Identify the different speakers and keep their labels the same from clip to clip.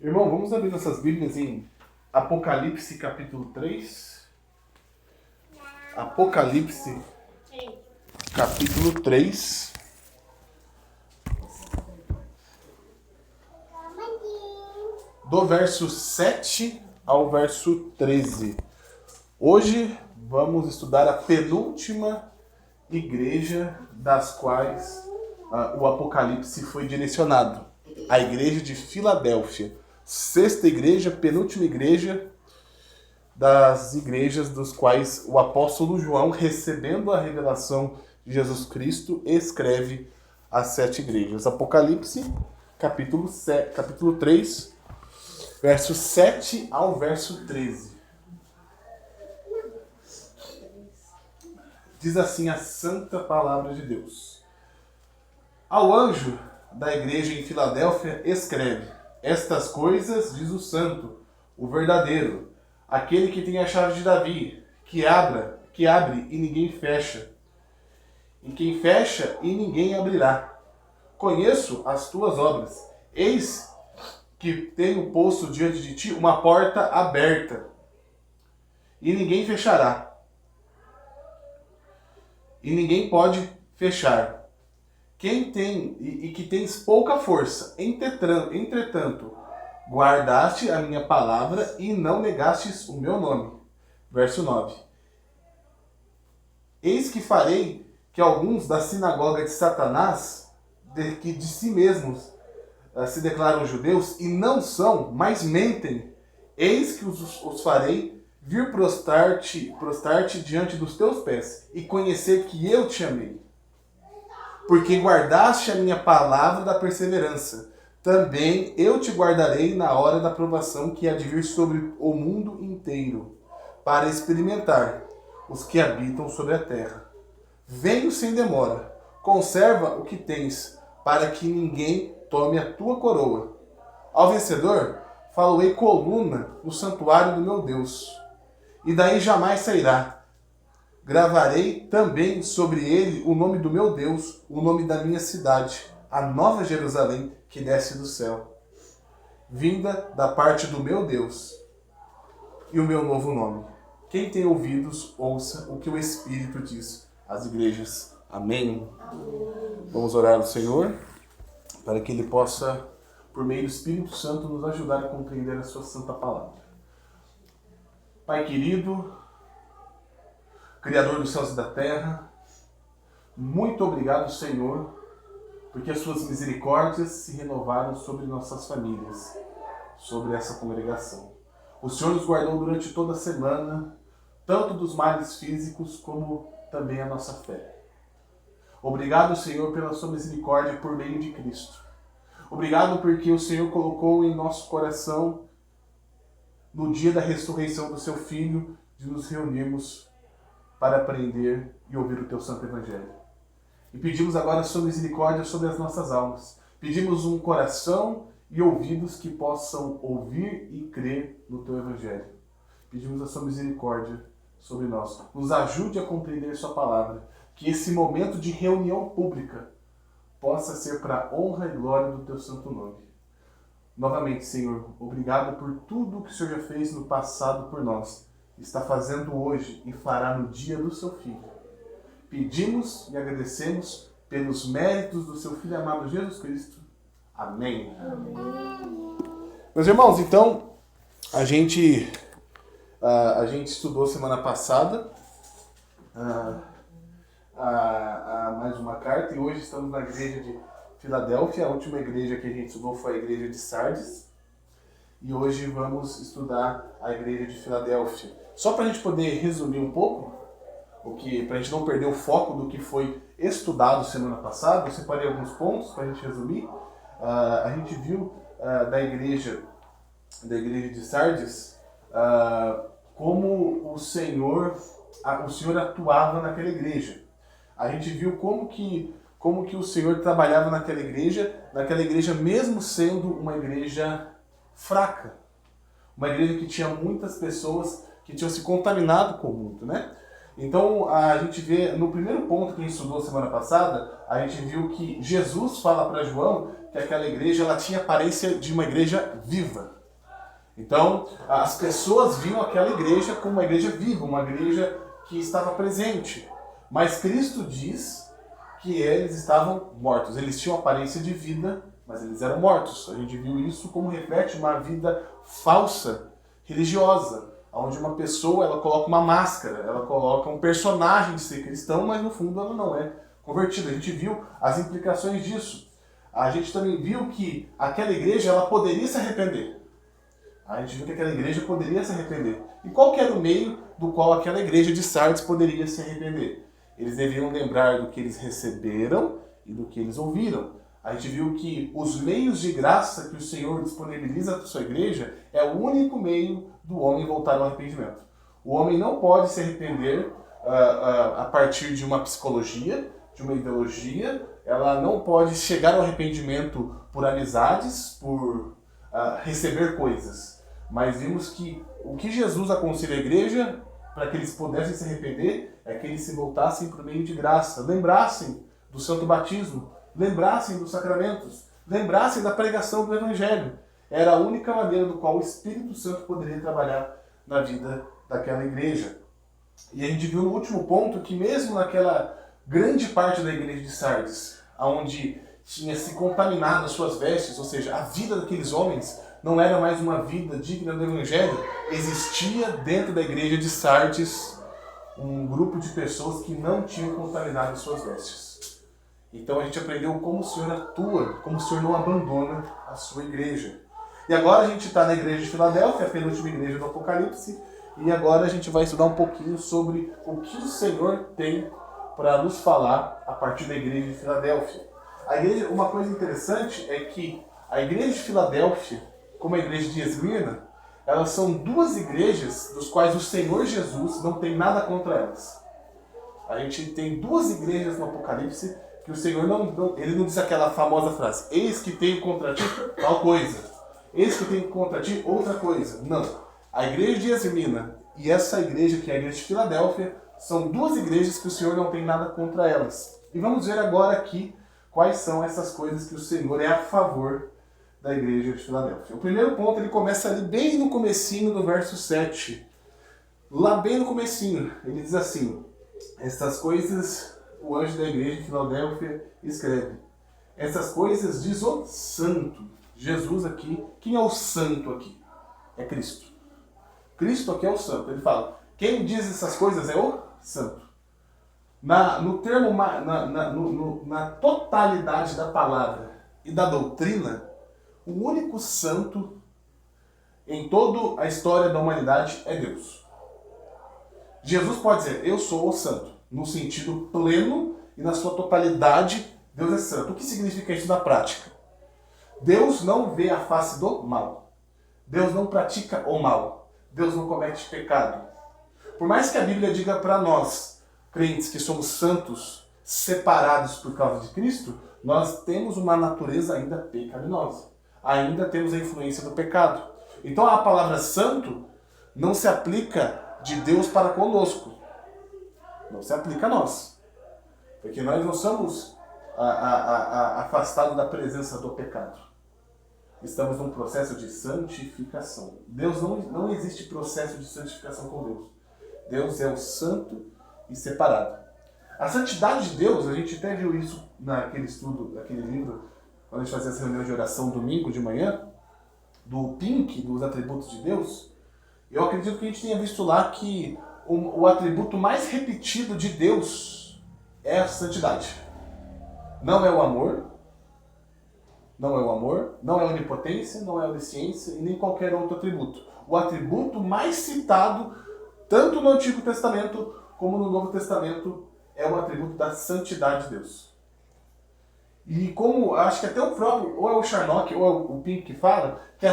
Speaker 1: Irmão, vamos abrir nossas Bíblias em Apocalipse capítulo 3. Apocalipse capítulo 3. Do verso 7 ao verso 13. Hoje vamos estudar a penúltima igreja das quais o Apocalipse foi direcionado. A igreja de Filadélfia. Sexta igreja, penúltima igreja das igrejas dos quais o apóstolo João, recebendo a revelação de Jesus Cristo, escreve as 7 igrejas. Apocalipse, capítulo 3, verso 7 ao verso 13. Diz assim a santa palavra de Deus. Ao anjo da igreja em Filadélfia escreve: estas coisas diz o santo, o verdadeiro, aquele que tem a chave de Davi, que abre e ninguém fecha, e quem fecha e ninguém abrirá. Conheço as tuas obras. Eis que tenho posto diante de ti uma porta aberta, e ninguém fechará, e ninguém pode fechar. Que tens pouca força, entretanto, guardaste a minha palavra e não negastes o meu nome. Verso 9. Eis que farei que alguns da sinagoga de Satanás, que de si mesmos se declaram judeus e não são, mas mentem, eis que os farei vir prostrar-te diante dos teus pés e conhecer que eu te amei. Porque guardaste a minha palavra da perseverança, também eu te guardarei na hora da provação que há de vir sobre o mundo inteiro, para experimentar os que habitam sobre a terra. Venho sem demora, conserva o que tens, para que ninguém tome a tua coroa. Ao vencedor, faloei coluna no santuário do meu Deus, e daí jamais sairá. Gravarei também sobre ele o nome do meu Deus, o nome da minha cidade, a nova Jerusalém que desce do céu, vinda da parte do meu Deus, e o meu novo nome. Quem tem ouvidos, ouça o que o Espírito diz às igrejas. Amém? Vamos orar ao Senhor, para que Ele possa, por meio do Espírito Santo, nos ajudar a compreender a sua santa palavra. Pai querido, Criador dos céus e da terra, muito obrigado, Senhor, porque as suas misericórdias se renovaram sobre nossas famílias, sobre essa congregação. O Senhor nos guardou durante toda a semana, tanto dos males físicos como também a nossa fé. Obrigado, Senhor, pela sua misericórdia por meio de Cristo. Obrigado porque o Senhor colocou em nosso coração, no dia da ressurreição do seu Filho, de nos reunirmos para aprender e ouvir o teu santo evangelho. E pedimos agora a sua misericórdia sobre as nossas almas. Pedimos um coração e ouvidos que possam ouvir e crer no teu evangelho. Pedimos a sua misericórdia sobre nós. Nos ajude a compreender sua palavra. Que esse momento de reunião pública possa ser para a honra e glória do teu santo nome. Novamente, Senhor, obrigado por tudo o que o Senhor já fez no passado por nós. Está fazendo hoje e fará no dia do seu Filho. Pedimos e agradecemos pelos méritos do seu Filho amado Jesus Cristo. Amém. Amém. Meus irmãos, então, a gente estudou semana passada mais uma carta e hoje estamos na igreja de Filadélfia. A última igreja que a gente estudou foi a igreja de Sardes. E hoje vamos estudar a igreja de Filadélfia. Só para a gente poder resumir um pouco, para a gente não perder o foco do que foi estudado semana passada, eu separei alguns pontos para a gente resumir. A gente viu da igreja de Sardes como o Senhor atuava naquela igreja. A gente viu como que o Senhor trabalhava naquela igreja mesmo sendo uma igreja fraca. Uma igreja que tinha muitas pessoas que tinham se contaminado com o mundo, né? Então, a gente vê, no primeiro ponto que a gente estudou semana passada, a gente viu que Jesus fala para João que aquela igreja ela tinha aparência de uma igreja viva. Então, as pessoas viam aquela igreja como uma igreja viva, uma igreja que estava presente. Mas Cristo diz que eles estavam mortos. Eles tinham aparência de vida, mas eles eram mortos. A gente viu isso como reflete uma vida falsa, religiosa, onde uma pessoa ela coloca uma máscara, ela coloca um personagem de ser cristão, mas no fundo ela não é convertida. A gente viu as implicações disso. A gente também viu que aquela igreja ela poderia se arrepender. A gente viu que aquela igreja poderia se arrepender. E qual que era o meio do qual aquela igreja de Sardes poderia se arrepender? Eles deviam lembrar do que eles receberam e do que eles ouviram. A gente viu que os meios de graça que o Senhor disponibiliza para a sua igreja é o único meio do homem voltar ao arrependimento. O homem não pode se arrepender a partir de uma psicologia, de uma ideologia. Ela não pode chegar ao arrependimento por amizades, por receber coisas. Mas vimos que o que Jesus aconselha a igreja para que eles pudessem se arrepender é que eles se voltassem por meio de graça, lembrassem do santo batismo, lembrassem dos sacramentos, lembrassem da pregação do Evangelho. Era a única maneira do qual o Espírito Santo poderia trabalhar na vida daquela igreja. E a gente viu no último ponto que mesmo naquela grande parte da igreja de Sardes, onde tinha se contaminado as suas vestes, ou seja, a vida daqueles homens não era mais uma vida digna do Evangelho, existia dentro da igreja de Sardes um grupo de pessoas que não tinham contaminado as suas vestes. Então a gente aprendeu como o Senhor atua, como o Senhor não abandona a sua igreja. E agora a gente está na igreja de Filadélfia, a penúltima igreja do Apocalipse, e agora a gente vai estudar um pouquinho sobre o que o Senhor tem para nos falar a partir da igreja de Filadélfia. Uma coisa interessante é que a igreja de Filadélfia, como a igreja de Esmirna, elas são duas igrejas dos quais o Senhor Jesus não tem nada contra elas. A gente tem duas igrejas no Apocalipse que o Senhor ele não diz aquela famosa frase: eis que tenho contra ti tal coisa, eis que tenho contra ti outra coisa. Não. A igreja de Esmirna e essa igreja que é a igreja de Filadélfia são duas igrejas que o Senhor não tem nada contra elas. E vamos ver agora aqui quais são essas coisas que o Senhor é a favor da igreja de Filadélfia. O primeiro ponto ele começa ali bem no comecinho do verso 7. Lá bem no comecinho, ele diz assim: essas coisas o anjo da igreja de Filadélfia escreve. Essas coisas diz o santo. Jesus aqui. Quem é o santo aqui? É Cristo. Cristo aqui é o santo. Ele fala, quem diz essas coisas é o santo. Na totalidade da palavra e da doutrina, o único santo em toda a história da humanidade é Deus. Jesus pode dizer, eu sou o santo. No sentido pleno e na sua totalidade, Deus é santo. O que significa isso na prática? Deus não vê a face do mal. Deus não pratica o mal. Deus não comete pecado. Por mais que a Bíblia diga para nós, crentes, que somos santos, separados por causa de Cristo, nós temos uma natureza ainda pecaminosa. Ainda temos a influência do pecado. Então a palavra santo não se aplica de Deus para conosco. Não se aplica a nós. Porque nós não somos afastados da presença do pecado. Estamos num processo de santificação. Deus não existe processo de santificação com Deus. Deus é o santo e separado. A santidade de Deus, a gente até viu isso naquele estudo, naquele livro, quando a gente fazia essa reunião de oração domingo de manhã, do Pink, dos atributos de Deus. Eu acredito que a gente tenha visto lá que o atributo mais repetido de Deus é a santidade. Não é o amor, não é a onipotência, não é a onisciência e nem qualquer outro atributo. O atributo mais citado, tanto no Antigo Testamento como no Novo Testamento, é o atributo da santidade de Deus. E como, acho que até o próprio, ou é o Charnock ou é o Pink que fala, que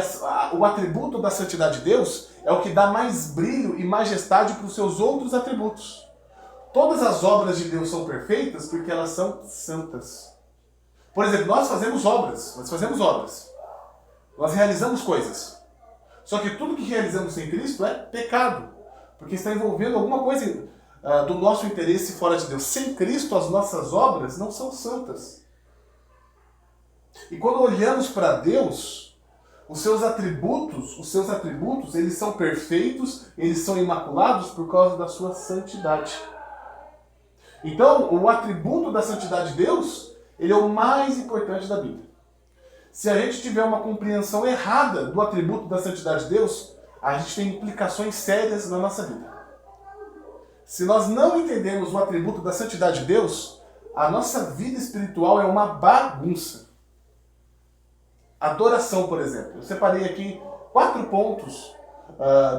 Speaker 1: o atributo da santidade de Deus é o que dá mais brilho e majestade para os seus outros atributos. Todas as obras de Deus são perfeitas porque elas são santas. Por exemplo, nós fazemos obras, nós realizamos coisas. Só que tudo que realizamos sem Cristo é pecado, porque está envolvendo alguma coisa do nosso interesse fora de Deus. Sem Cristo, as nossas obras não são santas. E quando olhamos para Deus, os seus atributos, eles são perfeitos, eles são imaculados por causa da sua santidade. Então, o atributo da santidade de Deus, ele é o mais importante da Bíblia. Se a gente tiver uma compreensão errada do atributo da santidade de Deus, a gente tem implicações sérias na nossa vida. Se nós não entendemos o atributo da santidade de Deus, a nossa vida espiritual é uma bagunça. Adoração, por exemplo. Eu separei aqui 4 pontos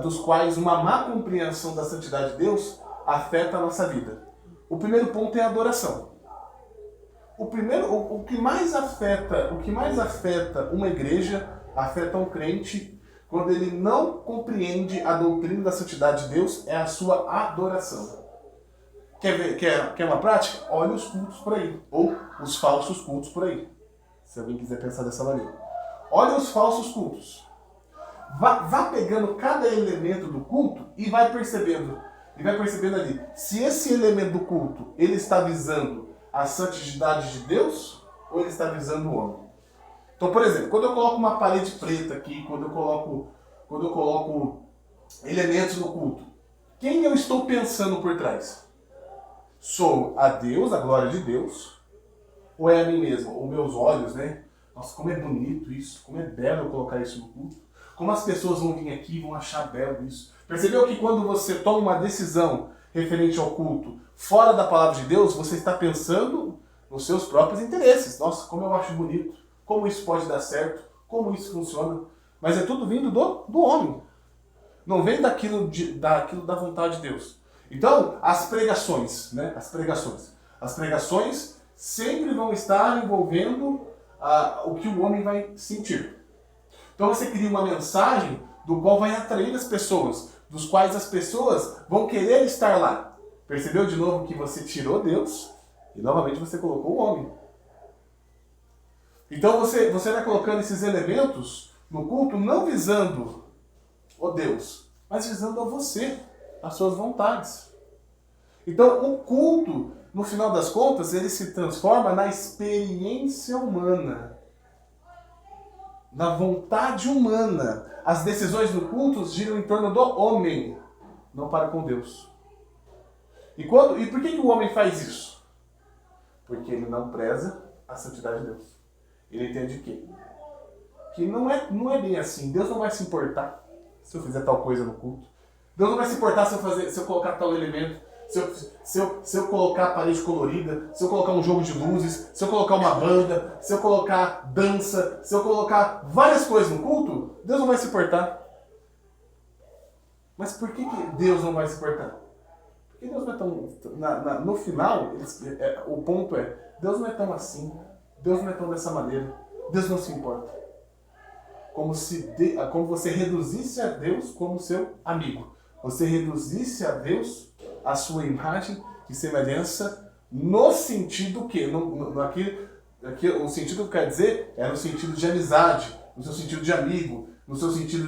Speaker 1: dos quais uma má compreensão da santidade de Deus afeta a nossa vida. O primeiro ponto é a adoração. O que mais afeta uma igreja, afeta um crente, quando ele não compreende a doutrina da santidade de Deus, é a sua adoração. Quer uma prática? Olhe os cultos por aí, ou os falsos cultos por aí, se alguém quiser pensar dessa maneira. Olhe os falsos cultos. Vá pegando cada elemento do culto e vai percebendo ali, se esse elemento do culto ele está visando a santidade de Deus ou ele está visando o homem. Então, por exemplo, quando eu coloco uma parede preta aqui, quando eu coloco elementos no culto, quem eu estou pensando por trás? Sou a Deus, a glória de Deus, ou é a mim mesmo? Os meus olhos, né? Nossa, como é bonito isso, como é belo eu colocar isso no culto. Como as pessoas vão vir aqui e vão achar belo isso. Percebeu que quando você toma uma decisão referente ao culto fora da palavra de Deus, você está pensando nos seus próprios interesses. Nossa, como eu acho bonito, como isso pode dar certo, como isso funciona. Mas é tudo vindo do homem. Não vem daquilo da vontade de Deus. Então, as pregações, né? As pregações sempre vão estar envolvendo o que o homem vai sentir. Então você cria uma mensagem do qual vai atrair as pessoas, dos quais as pessoas vão querer estar lá. Percebeu de novo que você tirou Deus e novamente você colocou o homem. Então você vai colocando esses elementos no culto não visando o Deus, mas visando a você, as suas vontades. Então o culto, no final das contas, ele se transforma na experiência humana, na vontade humana. As decisões do culto giram em torno do homem, não para com Deus. E por que o homem faz isso? Porque ele não preza a santidade de Deus. Ele entende que não é bem assim. Deus não vai se importar se eu fizer tal coisa no culto. Deus não vai se importar se eu colocar tal elemento. Se eu colocar a parede colorida, se eu colocar um jogo de luzes, se eu colocar uma banda, se eu colocar dança, se eu colocar várias coisas no culto, Deus não vai se importar. Mas por que Deus não vai se importar? Porque Deus não é tão... no final, o ponto é, Deus não é tão assim, Deus não é tão dessa maneira, Deus não se importa. Como você reduzisse a Deus como seu amigo. Você reduzisse a Deus a sua imagem e semelhança no sentido que, o sentido que quer dizer é no sentido de amizade, no seu sentido de amigo, no seu sentido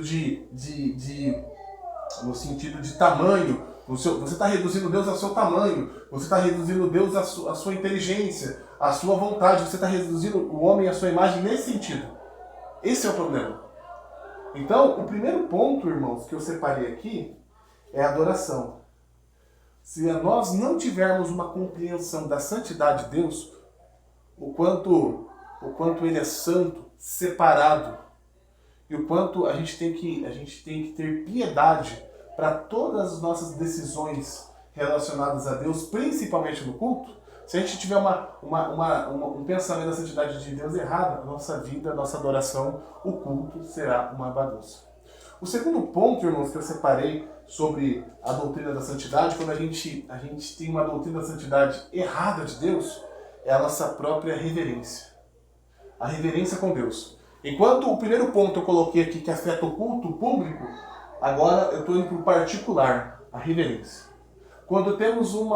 Speaker 1: no sentido de tamanho. Você está reduzindo Deus ao seu tamanho, você está reduzindo Deus à sua inteligência, à sua vontade, você está reduzindo o homem à sua imagem nesse sentido. Esse é o problema. Então, o primeiro ponto, irmãos, que eu separei aqui é a adoração. Se nós não tivermos uma compreensão da santidade de Deus, o quanto Ele é santo, separado, e o quanto a gente tem que ter piedade para todas as nossas decisões relacionadas a Deus, principalmente no culto, se a gente tiver um pensamento da santidade de Deus errado, a nossa vida, a nossa adoração, o culto será uma bagunça. O segundo ponto, irmãos, que eu separei sobre a doutrina da santidade, quando a gente tem uma doutrina da santidade errada de Deus, é a nossa própria reverência. A reverência com Deus. Enquanto o primeiro ponto eu coloquei aqui que afeta o culto público, agora eu estou indo para o particular, a reverência. Quando temos um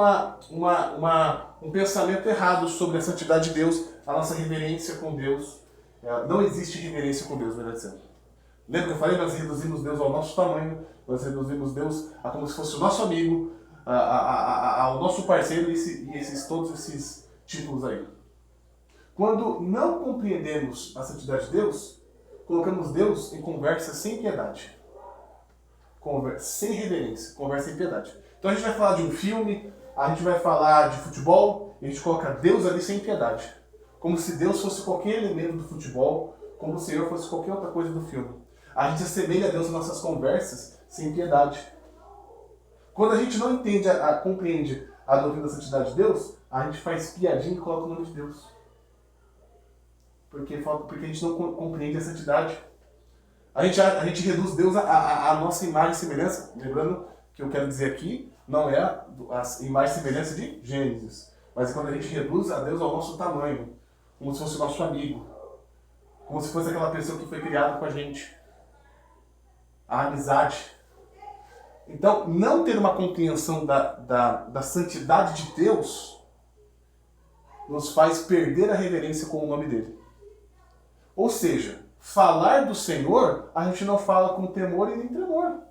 Speaker 1: pensamento errado sobre a santidade de Deus, a nossa reverência com Deus, não existe reverência com Deus, melhor dizendo. Lembra que eu falei? Nós reduzimos Deus ao nosso tamanho, nós reduzimos Deus a como se fosse o nosso amigo, ao nosso parceiro e todos esses títulos aí. Quando não compreendemos a santidade de Deus, colocamos Deus em conversa sem piedade. Conversa sem reverência, conversa sem piedade. Então a gente vai falar de um filme, a gente vai falar de futebol, e a gente coloca Deus ali sem piedade. Como se Deus fosse qualquer elemento do futebol, como se o Senhor fosse qualquer outra coisa do filme. A gente assemelha a Deus nas nossas conversas sem piedade. Quando a gente não entende, compreende a doutrina da santidade de Deus, a gente faz piadinha e coloca o nome de Deus. Porque a gente não compreende a santidade. A gente reduz Deus à nossa imagem e semelhança. Lembrando que eu quero dizer aqui, não é a imagem e semelhança de Gênesis. Mas é quando a gente reduz a Deus ao nosso tamanho. Como se fosse o nosso amigo. Como se fosse aquela pessoa que foi criada com a gente. A amizade. Então, não ter uma compreensão da santidade de Deus nos faz perder a reverência com o nome dele. Ou seja, falar do Senhor, a gente não fala com temor e nem tremor.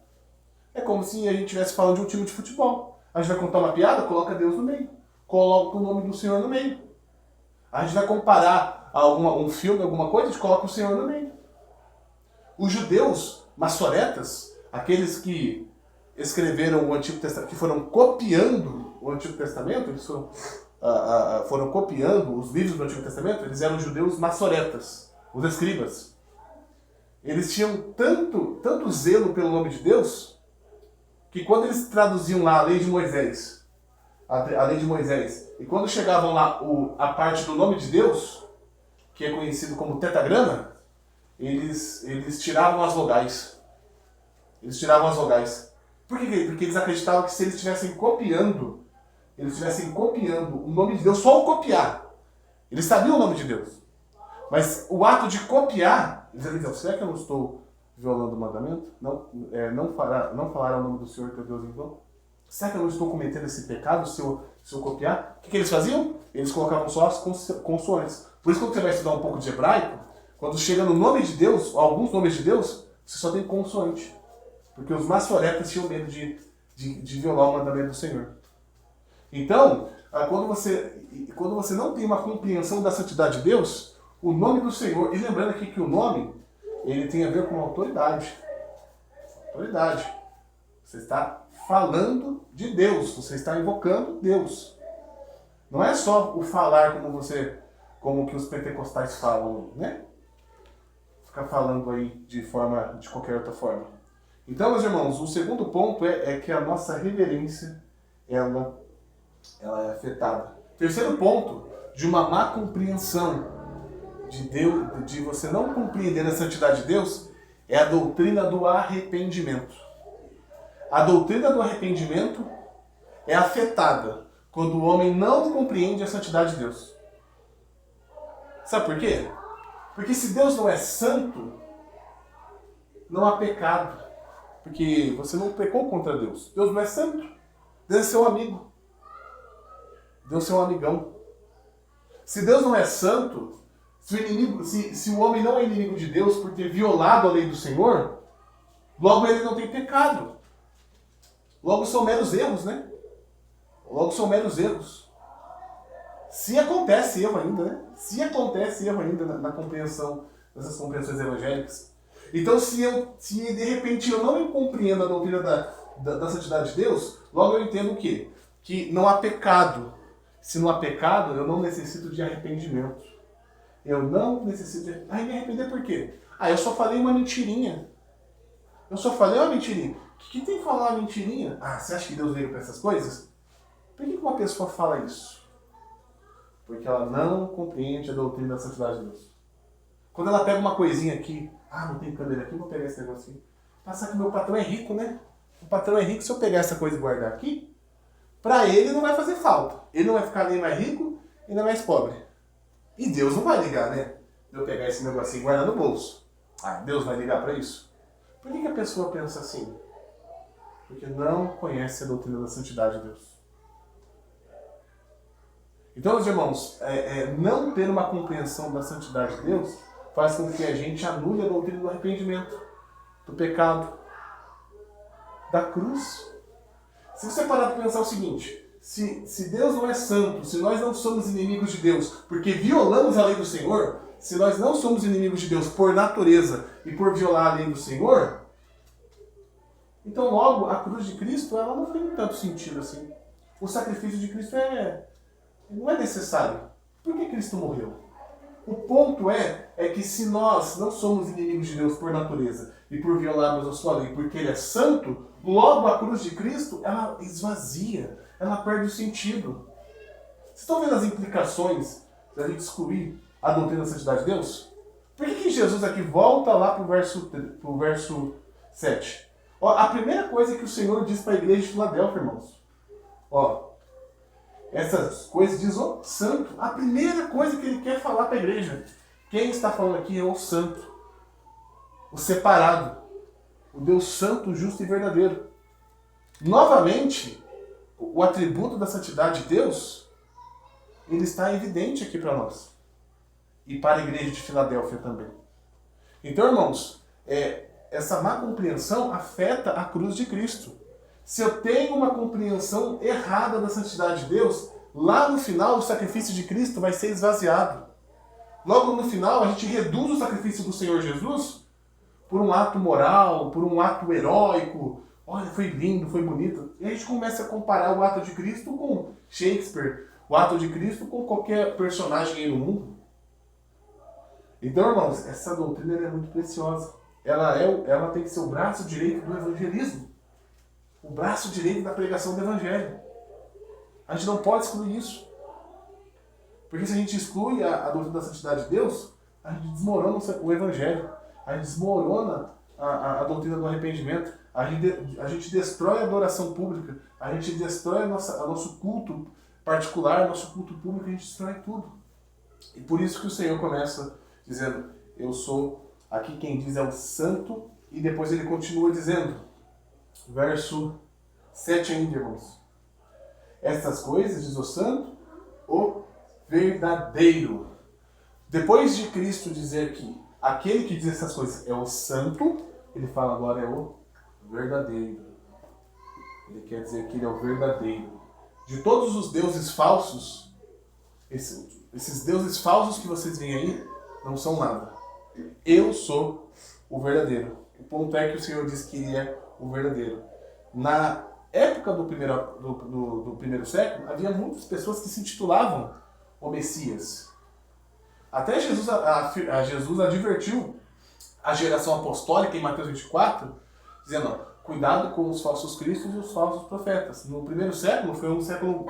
Speaker 1: É como se a gente estivesse falando de um time de futebol. A gente vai contar uma piada, coloca Deus no meio. Coloca o nome do Senhor no meio. A gente vai comparar um filme, alguma coisa, a gente coloca o Senhor no meio. Os judeus, maçoretas, aqueles que escreveram o Antigo Testamento, que foram copiando o Antigo Testamento, eles foram copiando os livros do Antigo Testamento, eles eram judeus maçoretas, os escribas. Eles tinham tanto zelo pelo nome de Deus, que quando eles traduziam lá a lei de Moisés, e quando chegavam lá a parte do nome de Deus, que é conhecido como tetragrama, eles tiravam as vogais. Eles tiravam as vogais. Por quê? Porque eles acreditavam que se eles estivessem copiando o nome de Deus, só o copiar, eles sabiam o nome de Deus. Mas o ato de copiar, eles diziam, será que eu não estou violando o mandamento? Não falar o nome do Senhor teu Deus em vão? Será que eu não estou cometendo esse pecado se eu copiar? O que eles faziam? Eles colocavam só as consoantes. Por isso, quando você vai estudar um pouco de hebraico, quando chega no nome de Deus, alguns nomes de Deus, você só tem consoante. Porque os maçoretas tinham medo de violar o mandamento do Senhor. Então, quando você não tem uma compreensão da santidade de Deus, o nome do Senhor, e lembrando aqui que o nome, ele tem a ver com autoridade. Autoridade. Você está falando de Deus, você está invocando Deus. Não é só o falar como que os pentecostais falam, né? Ficar falando aí de qualquer outra forma. Então, meus irmãos, o segundo ponto é que a nossa reverência, ela é afetada. Terceiro ponto, de uma má compreensão de Deus, de você não compreender a santidade de Deus, é a doutrina do arrependimento. A doutrina do arrependimento é afetada quando o homem não compreende a santidade de Deus. Sabe por quê? Porque se Deus não é santo, não há pecado. Porque você não pecou contra Deus. Deus não é santo. Deus é seu amigo. Deus é seu amigão. Se Deus não é santo, se o homem não é inimigo de Deus por ter violado a lei do Senhor, logo ele não tem pecado. Logo são meros erros, né? Logo são meros erros. Se acontece erro ainda, né? Se acontece erro ainda na compreensão dessas compreensões evangélicas. Então, se de repente eu não compreendo a doutrina da santidade de Deus, logo eu entendo o quê? Que não há pecado. Se não há pecado, eu não necessito de arrependimento. Eu não necessito de... me arrepender por quê? Eu só falei uma mentirinha. Eu só falei uma mentirinha. O que tem que falar uma mentirinha? Você acha que Deus liga para essas coisas? Por que uma pessoa fala isso? Porque ela não compreende a doutrina da santidade de Deus. Quando ela pega uma coisinha aqui, não tem câmera aqui, vou pegar esse negocinho. Passar que meu patrão é rico, né? O patrão é rico, se eu pegar essa coisa e guardar aqui, pra ele não vai fazer falta. Ele não vai ficar nem mais rico e nem mais pobre. E Deus não vai ligar, né? De eu pegar esse negocinho e guardar no bolso. Deus vai ligar pra isso? Por que a pessoa pensa assim? Porque não conhece a doutrina da santidade de Deus. Então, meus irmãos, não ter uma compreensão da santidade de Deus faz com que a gente anule a doutrina do arrependimento, do pecado, da cruz. Se você parar para pensar o seguinte, se Deus não é santo, se nós não somos inimigos de Deus, porque violamos a lei do Senhor, se nós não somos inimigos de Deus por natureza e por violar a lei do Senhor, então logo a cruz de Cristo ela não tem tanto sentido assim. O sacrifício de Cristo não é necessário. Por que Cristo morreu? O ponto é que se nós não somos inimigos de Deus por natureza e por violarmos a sua lei, porque Ele é santo, logo a cruz de Cristo, ela esvazia, ela perde o sentido. Vocês estão vendo as implicações da gente excluir a doutrina da santidade de Deus? Por que Jesus aqui volta lá para o verso 7? Ó, a primeira coisa que o Senhor diz para a igreja de Filadélfia, irmãos. Ó, essas coisas diz o santo. A primeira coisa que ele quer falar para a igreja. Quem está falando aqui é o santo. O separado. O Deus santo, justo e verdadeiro. Novamente, o atributo da santidade de Deus, ele está evidente aqui para nós. E para a igreja de Filadélfia também. Então, irmãos, essa má compreensão afeta a cruz de Cristo. Se eu tenho uma compreensão errada da santidade de Deus, lá no final o sacrifício de Cristo vai ser esvaziado. Logo no final a gente reduz o sacrifício do Senhor Jesus por um ato moral, por um ato heróico. Olha, foi lindo, foi bonito. E a gente começa a comparar o ato de Cristo com Shakespeare, o ato de Cristo com qualquer personagem aí no mundo. Então, irmãos, essa doutrina é muito preciosa. Ela tem que ser o braço direito do evangelismo. O braço direito da pregação do evangelho. A gente não pode excluir isso. Porque se a gente exclui a doutrina da santidade de Deus, a gente desmorona o evangelho. A gente desmorona a doutrina do arrependimento. A gente destrói a adoração pública. A gente destrói o nosso culto particular, nosso culto público. A gente destrói tudo. E por isso que o Senhor começa dizendo, eu sou, aqui quem diz é o santo, e depois ele continua dizendo, verso 7 ainda, irmãos. Essas coisas, diz o santo, o verdadeiro. Depois de Cristo dizer que aquele que diz essas coisas é o santo, ele fala agora é o verdadeiro. Ele quer dizer que ele é o verdadeiro. De todos os deuses falsos, esses deuses falsos que vocês veem aí, não são nada. Eu sou o verdadeiro. O ponto é que o Senhor diz que ele é o verdadeiro. Na época do primeiro século, havia muitas pessoas que se intitulavam o Messias. Até Jesus advertiu a geração apostólica em Mateus 24, dizendo, cuidado com os falsos cristos e os falsos profetas. No primeiro século, foi um século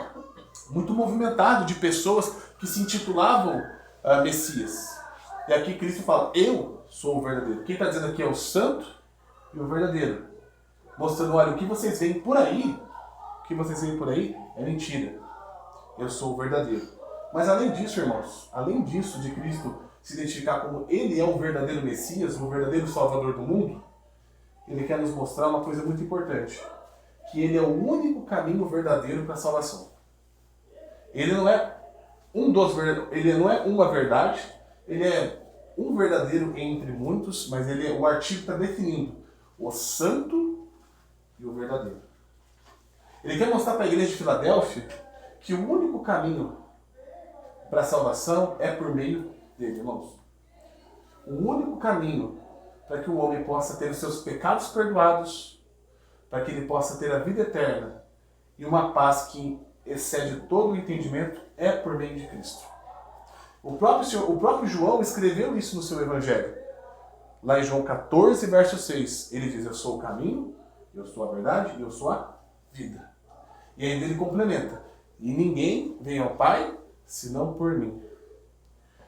Speaker 1: muito movimentado de pessoas que se intitulavam Messias. E aqui Cristo fala, eu sou o verdadeiro. Quem está dizendo aqui é o santo e o verdadeiro. Mostrando, olha, o que vocês veem por aí é mentira. Eu sou o verdadeiro. Mas além disso, irmãos, além disso de Cristo se identificar como ele é o verdadeiro Messias, o verdadeiro Salvador do mundo, ele quer nos mostrar uma coisa muito importante. Que ele é o único caminho verdadeiro para a salvação. Ele não é uma verdade, ele é um verdadeiro entre muitos, mas o artigo está definindo o santo e o verdadeiro. Ele quer mostrar para a igreja de Filadélfia que o único caminho para a salvação é por meio dele, irmãos. O único caminho para que o homem possa ter os seus pecados perdoados, para que ele possa ter a vida eterna e uma paz que excede todo o entendimento, é por meio de Cristo. O próprio João escreveu isso no seu evangelho. Lá em João 14, verso 6, ele diz, eu sou o caminho, eu sou a verdade e eu sou a vida. E ainda ele complementa, e ninguém vem ao Pai, senão por mim.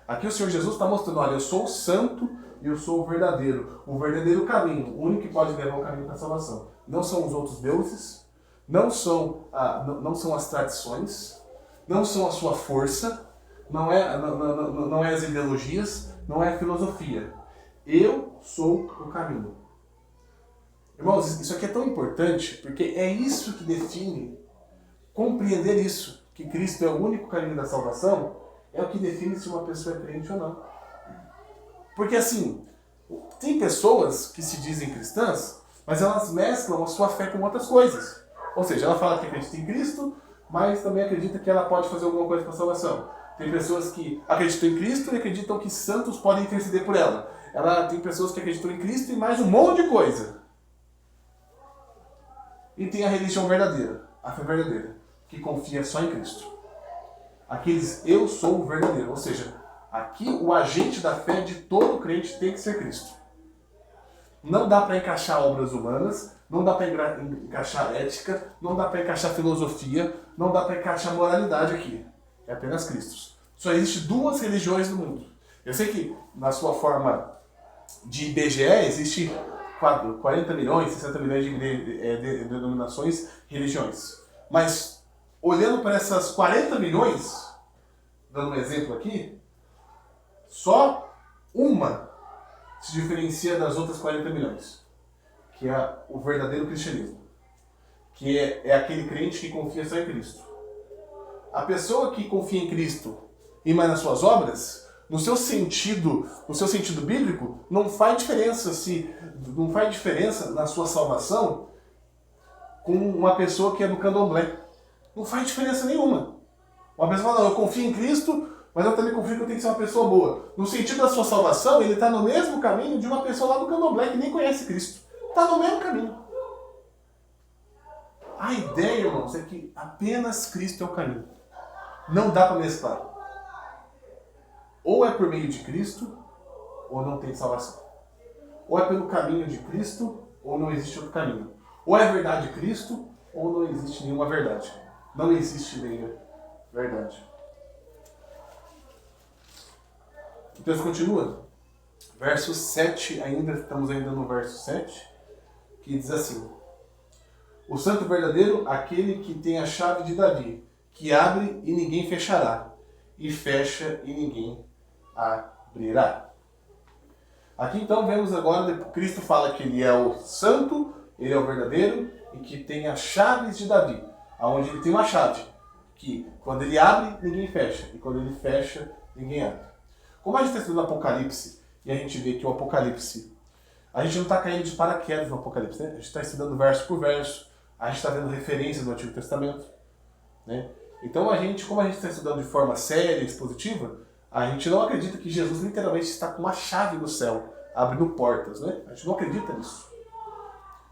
Speaker 1: Aqui o Senhor Jesus está mostrando, olha, eu sou o santo e eu sou o verdadeiro caminho, o único que pode levar o caminho para a salvação. Não são os outros deuses, não são as tradições, não são a sua força, não é as ideologias, não é a filosofia. Eu sou o caminho. Irmãos, isso aqui é tão importante, porque é isso que define, compreender isso, que Cristo é o único caminho da salvação, é o que define se uma pessoa é crente ou não. Porque assim, tem pessoas que se dizem cristãs, mas elas mesclam a sua fé com outras coisas. Ou seja, ela fala que acredita em Cristo, mas também acredita que ela pode fazer alguma coisa para a salvação. Tem pessoas que acreditam em Cristo e acreditam que santos podem interceder por ela. Ela tem pessoas que acreditam em Cristo e mais um monte de coisa. E tem a religião verdadeira, a fé verdadeira, que confia só em Cristo. Aqueles eu sou o verdadeiro, ou seja, aqui o agente da fé de todo crente tem que ser Cristo. Não dá para encaixar obras humanas, não dá para encaixar ética, não dá para encaixar filosofia, não dá para encaixar moralidade aqui. É apenas Cristo. Só existe duas religiões no mundo. Eu sei que na sua forma de IBGE existe 40 milhões, 60 milhões de denominações, religiões. Mas olhando para essas 40 milhões, dando um exemplo aqui, só uma se diferencia das outras 40 milhões, que é o verdadeiro cristianismo, que é aquele crente que confia só em Cristo. A pessoa que confia em Cristo e mais nas suas obras, no seu sentido bíblico, não faz diferença na sua salvação com uma pessoa que é do candomblé. Não faz diferença nenhuma. Uma pessoa fala, não, eu confio em Cristo, mas eu também confio que eu tenho que ser uma pessoa boa. No sentido da sua salvação, ele está no mesmo caminho de uma pessoa lá do candomblé que nem conhece Cristo. Está no mesmo caminho. A ideia, irmãos, é que apenas Cristo é o caminho. Não dá para mesclar. Ou é por meio de Cristo, ou não tem salvação. Ou é pelo caminho de Cristo, ou não existe outro caminho. Ou é verdade de Cristo, ou não existe nenhuma verdade. Não existe nenhuma verdade. O texto continua. Verso 7, estamos ainda no verso 7, que diz assim: o santo verdadeiro, aquele que tem a chave de Davi, que abre e ninguém fechará, e fecha e ninguém abrirá. Aqui então vemos agora, Cristo fala que ele é o santo, ele é o verdadeiro, e que tem as chaves de Davi, onde ele tem uma chave, que quando ele abre, ninguém fecha, e quando ele fecha, ninguém abre. Como a gente está estudando Apocalipse, e a gente vê que o Apocalipse, a gente não está caindo de paraquedas no Apocalipse, né? A gente está estudando verso por verso, a gente está vendo referências do Antigo Testamento, né? Então, como a gente está estudando de forma séria e expositiva, a gente não acredita que Jesus literalmente está com uma chave no céu, abrindo portas, né? A gente não acredita nisso.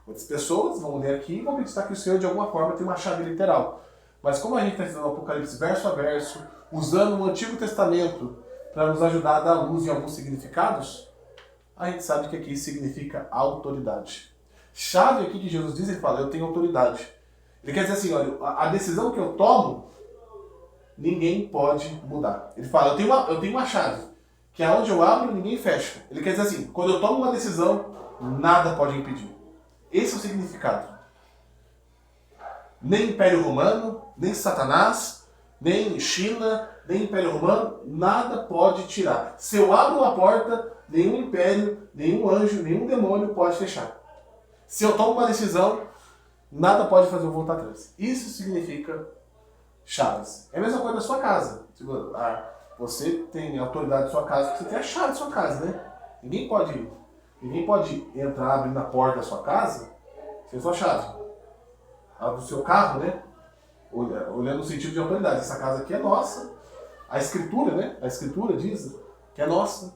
Speaker 1: Muitas pessoas vão ler aqui e vão acreditar que o Senhor, de alguma forma, tem uma chave literal. Mas como a gente está estudando o Apocalipse verso a verso, usando o Antigo Testamento para nos ajudar a dar luz em alguns significados, a gente sabe que aqui significa autoridade. Chave aqui que Jesus diz, ele fala, eu tenho autoridade. Ele quer dizer assim, olha, a decisão que eu tomo, ninguém pode mudar. Ele fala, eu tenho uma chave, que é onde eu abro, ninguém fecha. Ele quer dizer assim, quando eu tomo uma decisão, nada pode impedir. Esse é o significado. Nem Império Romano, nem Satanás, nem China, nem Império Romano, nada pode tirar. Se eu abro uma porta, nenhum império, nenhum anjo, nenhum demônio pode fechar. Se eu tomo uma decisão, nada pode fazer eu voltar atrás. Isso significa chaves. É a mesma coisa da sua casa. Você tem autoridade da sua casa, você tem a chave da sua casa, né? Ninguém pode entrar abrindo a porta da sua casa sem sua chave. A do seu carro, né? Olhando no sentido de autoridade. Essa casa aqui é nossa. A escritura, né? A escritura diz que é nossa.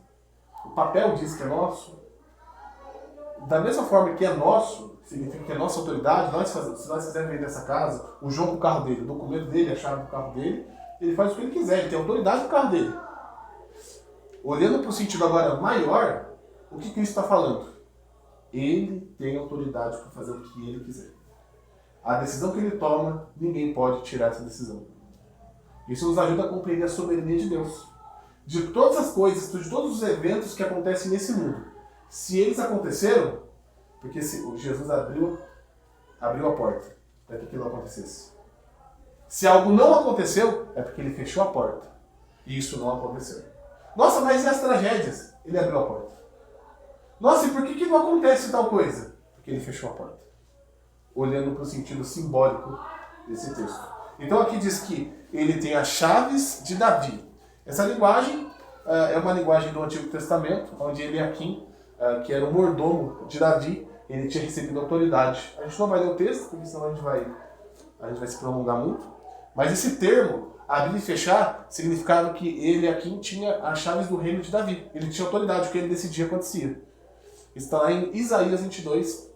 Speaker 1: O papel diz que é nosso. Da mesma forma que é nosso, significa que é nossa autoridade, se nós quisermos vender essa casa, o jogo do carro dele, o documento dele, a chave do carro dele, ele faz o que ele quiser, ele tem autoridade no carro dele. Olhando para o sentido agora maior, o que Cristo está falando? Ele tem autoridade para fazer o que ele quiser. A decisão que ele toma, ninguém pode tirar essa decisão. Isso nos ajuda a compreender a soberania de Deus. De todas as coisas, de todos os eventos que acontecem nesse mundo, se eles aconteceram, porque Jesus abriu a porta para que aquilo acontecesse. Se algo não aconteceu, é porque ele fechou a porta. E isso não aconteceu. Nossa, mas e as tragédias? Ele abriu a porta. Nossa, e por que não acontece tal coisa? Porque ele fechou a porta. Olhando para o sentido simbólico desse texto. Então aqui diz que ele tem as chaves de Davi. Essa linguagem é uma linguagem do Antigo Testamento, onde Eliaquim, que era o mordomo de Davi, ele tinha recebido autoridade. A gente não vai ler o texto, porque senão a gente vai se prolongar muito. Mas esse termo, abrir e fechar, significava que ele aqui tinha as chaves do reino de Davi. Ele tinha autoridade, o que ele decidia acontecia. Isso está lá em Isaías 22,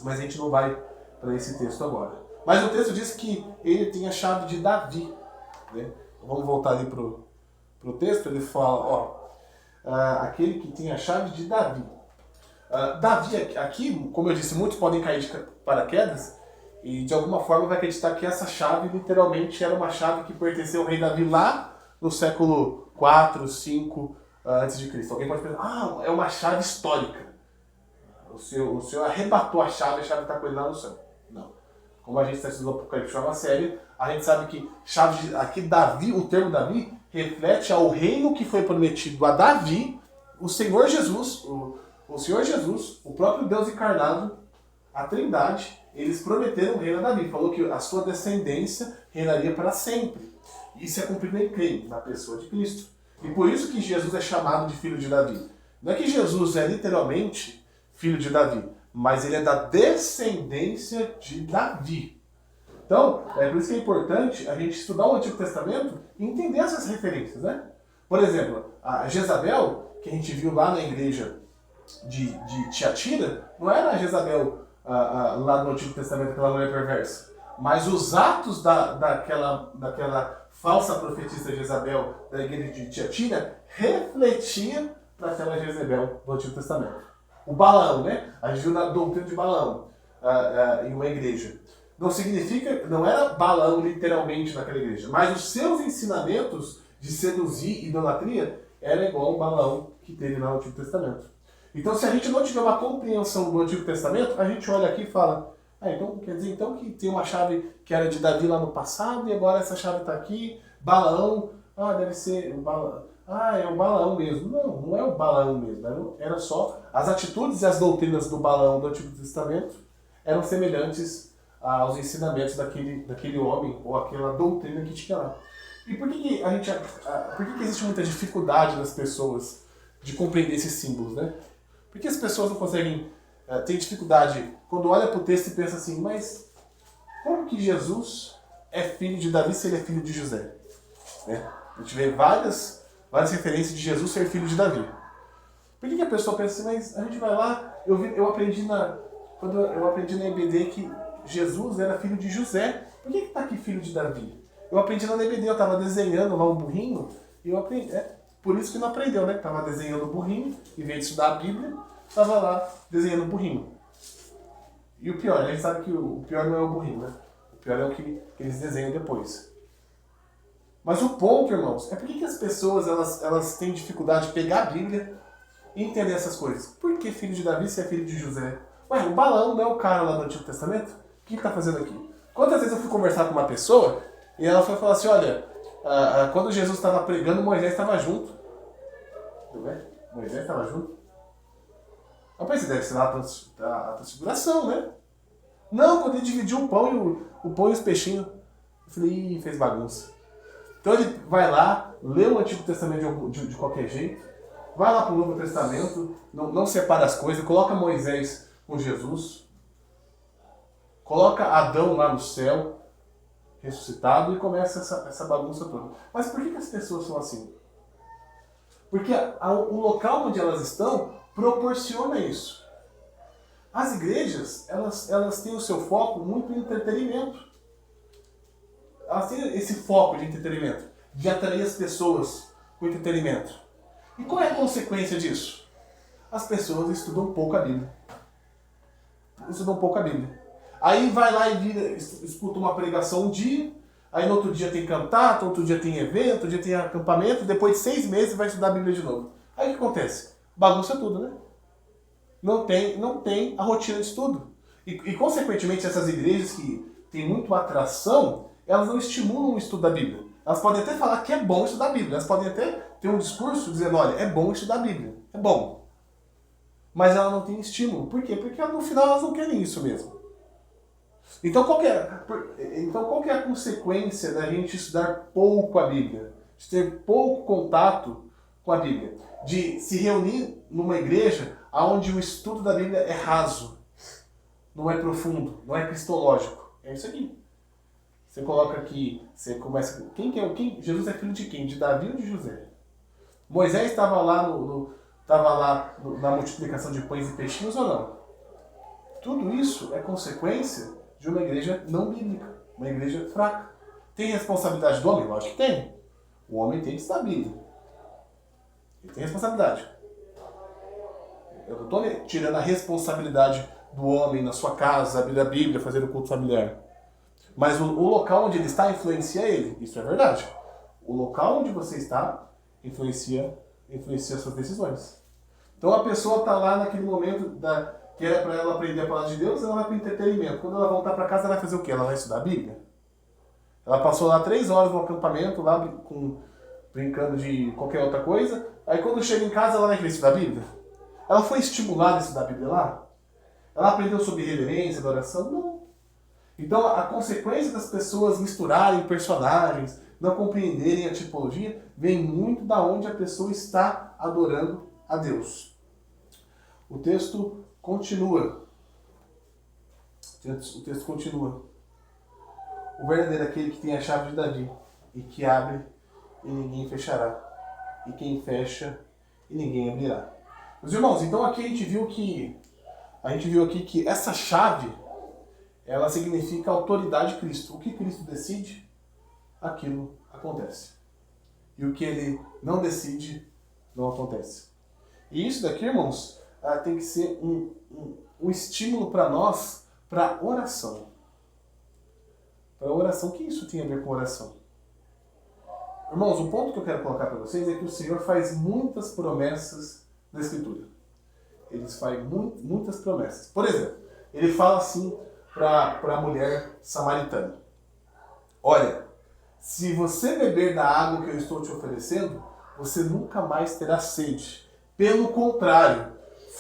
Speaker 1: mas a gente não vai para esse texto agora. Mas o texto diz que ele tem a chave de Davi. Né? Vamos voltar ali para o texto, ele fala, aquele que tem a chave de Davi. Davi aqui, como eu disse, muitos podem cair de paraquedas e de alguma forma vai acreditar que essa chave literalmente era uma chave que pertenceu ao rei Davi lá no século 4, 5 antes de Cristo. Alguém pode pensar, é uma chave histórica. O Senhor arrebatou a chave está com ele lá no céu. Não. Como a gente está estudando o Apocalipse uma série, a gente sabe que aqui Davi, o termo Davi, reflete ao reino que foi prometido a Davi, o Senhor Jesus, o Senhor Jesus, o próprio Deus encarnado, a Trindade, eles prometeram o reino a Davi. Falou que a sua descendência reinaria para sempre. Isso é cumprido em quem? Na pessoa de Cristo. E por isso que Jesus é chamado de filho de Davi. Não é que Jesus é literalmente filho de Davi, mas ele é da descendência de Davi. Então, é por isso que é importante a gente estudar o Antigo Testamento e entender essas referências, né? Por exemplo, a Jezabel, que a gente viu lá na igreja de Tiatira, não era a Jezabel lá no Antigo Testamento, aquela mulher perversa. Mas os atos daquela falsa profetisa Jezabel da igreja de Tiatira refletia para aquela Jezabel do Antigo Testamento. O Balaão, né? A gente viu na doutrina de Balaão em uma igreja. Não era Balaão literalmente naquela igreja, mas os seus ensinamentos de seduzir idolatria era igual ao Balaão que teve lá no Antigo Testamento. Então, se a gente não tiver uma compreensão do Antigo Testamento, a gente olha aqui e fala, então quer dizer então que tem uma chave que era de Davi lá no passado e agora essa chave está aqui, Balaão, deve ser o Balaão. É o Balaão mesmo. Não é o Balaão mesmo. Era só as atitudes e as doutrinas do Balaão do Antigo Testamento eram semelhantes aos ensinamentos daquele homem ou aquela doutrina que tinha lá. E por que existe muita dificuldade das pessoas de compreender esses símbolos, né? Por que as pessoas não conseguem ter dificuldade quando olha para o texto e pensa assim, mas como que Jesus é filho de Davi se ele é filho de José? Né? A gente vê várias referências de Jesus ser filho de Davi. Por que a pessoa pensa assim, mas a gente vai lá, quando eu aprendi na EBD que Jesus era filho de José, por que está aqui filho de Davi? Eu aprendi na EBD, eu estava desenhando lá um burrinho, e eu aprendi, por isso que não aprendeu, né? Estava desenhando o burrinho, em vez de estudar a Bíblia, estava lá desenhando o burrinho. E o pior, a gente sabe que o pior não é o burrinho, né? O pior é o que eles desenham depois. Mas o ponto, irmãos, é por que as pessoas elas têm dificuldade de pegar a Bíblia e entender essas coisas? Por que filho de Davi se é filho de José? O Balaão não é o cara lá do Antigo Testamento? O que ele está fazendo aqui? Quantas vezes eu fui conversar com uma pessoa e ela foi falar assim, olha, quando Jesus estava pregando, Moisés estava junto. Moisés estava junto? Eu pensei, deve ser lá a transfiguração, né? Não, quando ele dividiu o pão e os peixinhos. Eu falei, fez bagunça. Então ele vai lá, lê o Antigo Testamento de qualquer jeito, vai lá para o Novo Testamento, não separa as coisas, coloca Moisés com Jesus, coloca Adão lá no céu, ressuscitado, e começa essa bagunça toda. Mas por que as pessoas são assim? Porque o local onde elas estão proporciona isso. As igrejas, elas têm o seu foco muito em entretenimento. Elas têm esse foco de entretenimento, de atrair as pessoas com entretenimento. E qual é a consequência disso? As pessoas estudam pouco a Bíblia. Aí vai lá e escuta uma pregação um dia, aí no outro dia tem cantata, outro dia tem evento, outro dia tem acampamento, depois de 6 meses vai estudar a Bíblia de novo. Aí o que acontece? Bagunça tudo, né? Não tem a rotina de estudo. E consequentemente, essas igrejas que têm muito atração, elas não estimulam o estudo da Bíblia. Elas podem até falar que é bom estudar a Bíblia. Elas podem até ter um discurso dizendo, olha, é bom estudar a Bíblia. É bom. Mas ela não tem estímulo. Por quê? Porque no final elas não querem isso mesmo. Então qual que é a consequência da gente estudar pouco a Bíblia? De ter pouco contato com a Bíblia? De se reunir numa igreja onde o estudo da Bíblia é raso, não é profundo, não é cristológico. É isso aqui. Você coloca aqui, você começa... Jesus é filho de quem? De Davi ou de José? Moisés estava lá, na multiplicação de pães e peixinhos ou não? Tudo isso é consequência de uma igreja não bíblica, uma igreja fraca. Tem responsabilidade do homem? Eu acho que tem. O homem tem que estar bíblico. Ele tem responsabilidade. Eu não estou tirando a responsabilidade do homem na sua casa, abrir a Bíblia, fazer o culto familiar. Mas o local onde ele está influencia ele. Isso é verdade. O local onde você está influencia as suas decisões. Então a pessoa está lá naquele momento que era para ela aprender a palavra de Deus, ela vai para o entretenimento. Quando ela voltar para casa, ela vai fazer o quê? Ela vai estudar a Bíblia? Ela passou lá 3 horas no acampamento, lá brincando de qualquer outra coisa. Aí quando chega em casa, ela vai querer estudar a Bíblia? Ela foi estimulada a estudar a Bíblia lá? Ela aprendeu sobre reverência, adoração? Não. Então a consequência das pessoas misturarem personagens, não compreenderem a tipologia, vem muito da onde a pessoa está adorando a Deus. O texto continua. O verdadeiro é aquele que tem a chave de Davi, e que abre e ninguém fechará, e quem fecha e ninguém abrirá. Meus irmãos, então aqui a gente viu aqui que essa chave, ela significa a autoridade de Cristo. O que Cristo decide, aquilo acontece. E o que ele não decide, não acontece. E isso daqui, irmãos, tem que ser um estímulo para nós, para oração. Para oração, o que isso tem a ver com oração? Irmãos, o ponto que eu quero colocar para vocês é que o Senhor faz muitas promessas na Escritura. Ele faz muitas promessas. Por exemplo, ele fala assim para a mulher samaritana: olha, se você beber da água que eu estou te oferecendo, você nunca mais terá sede. Pelo contrário,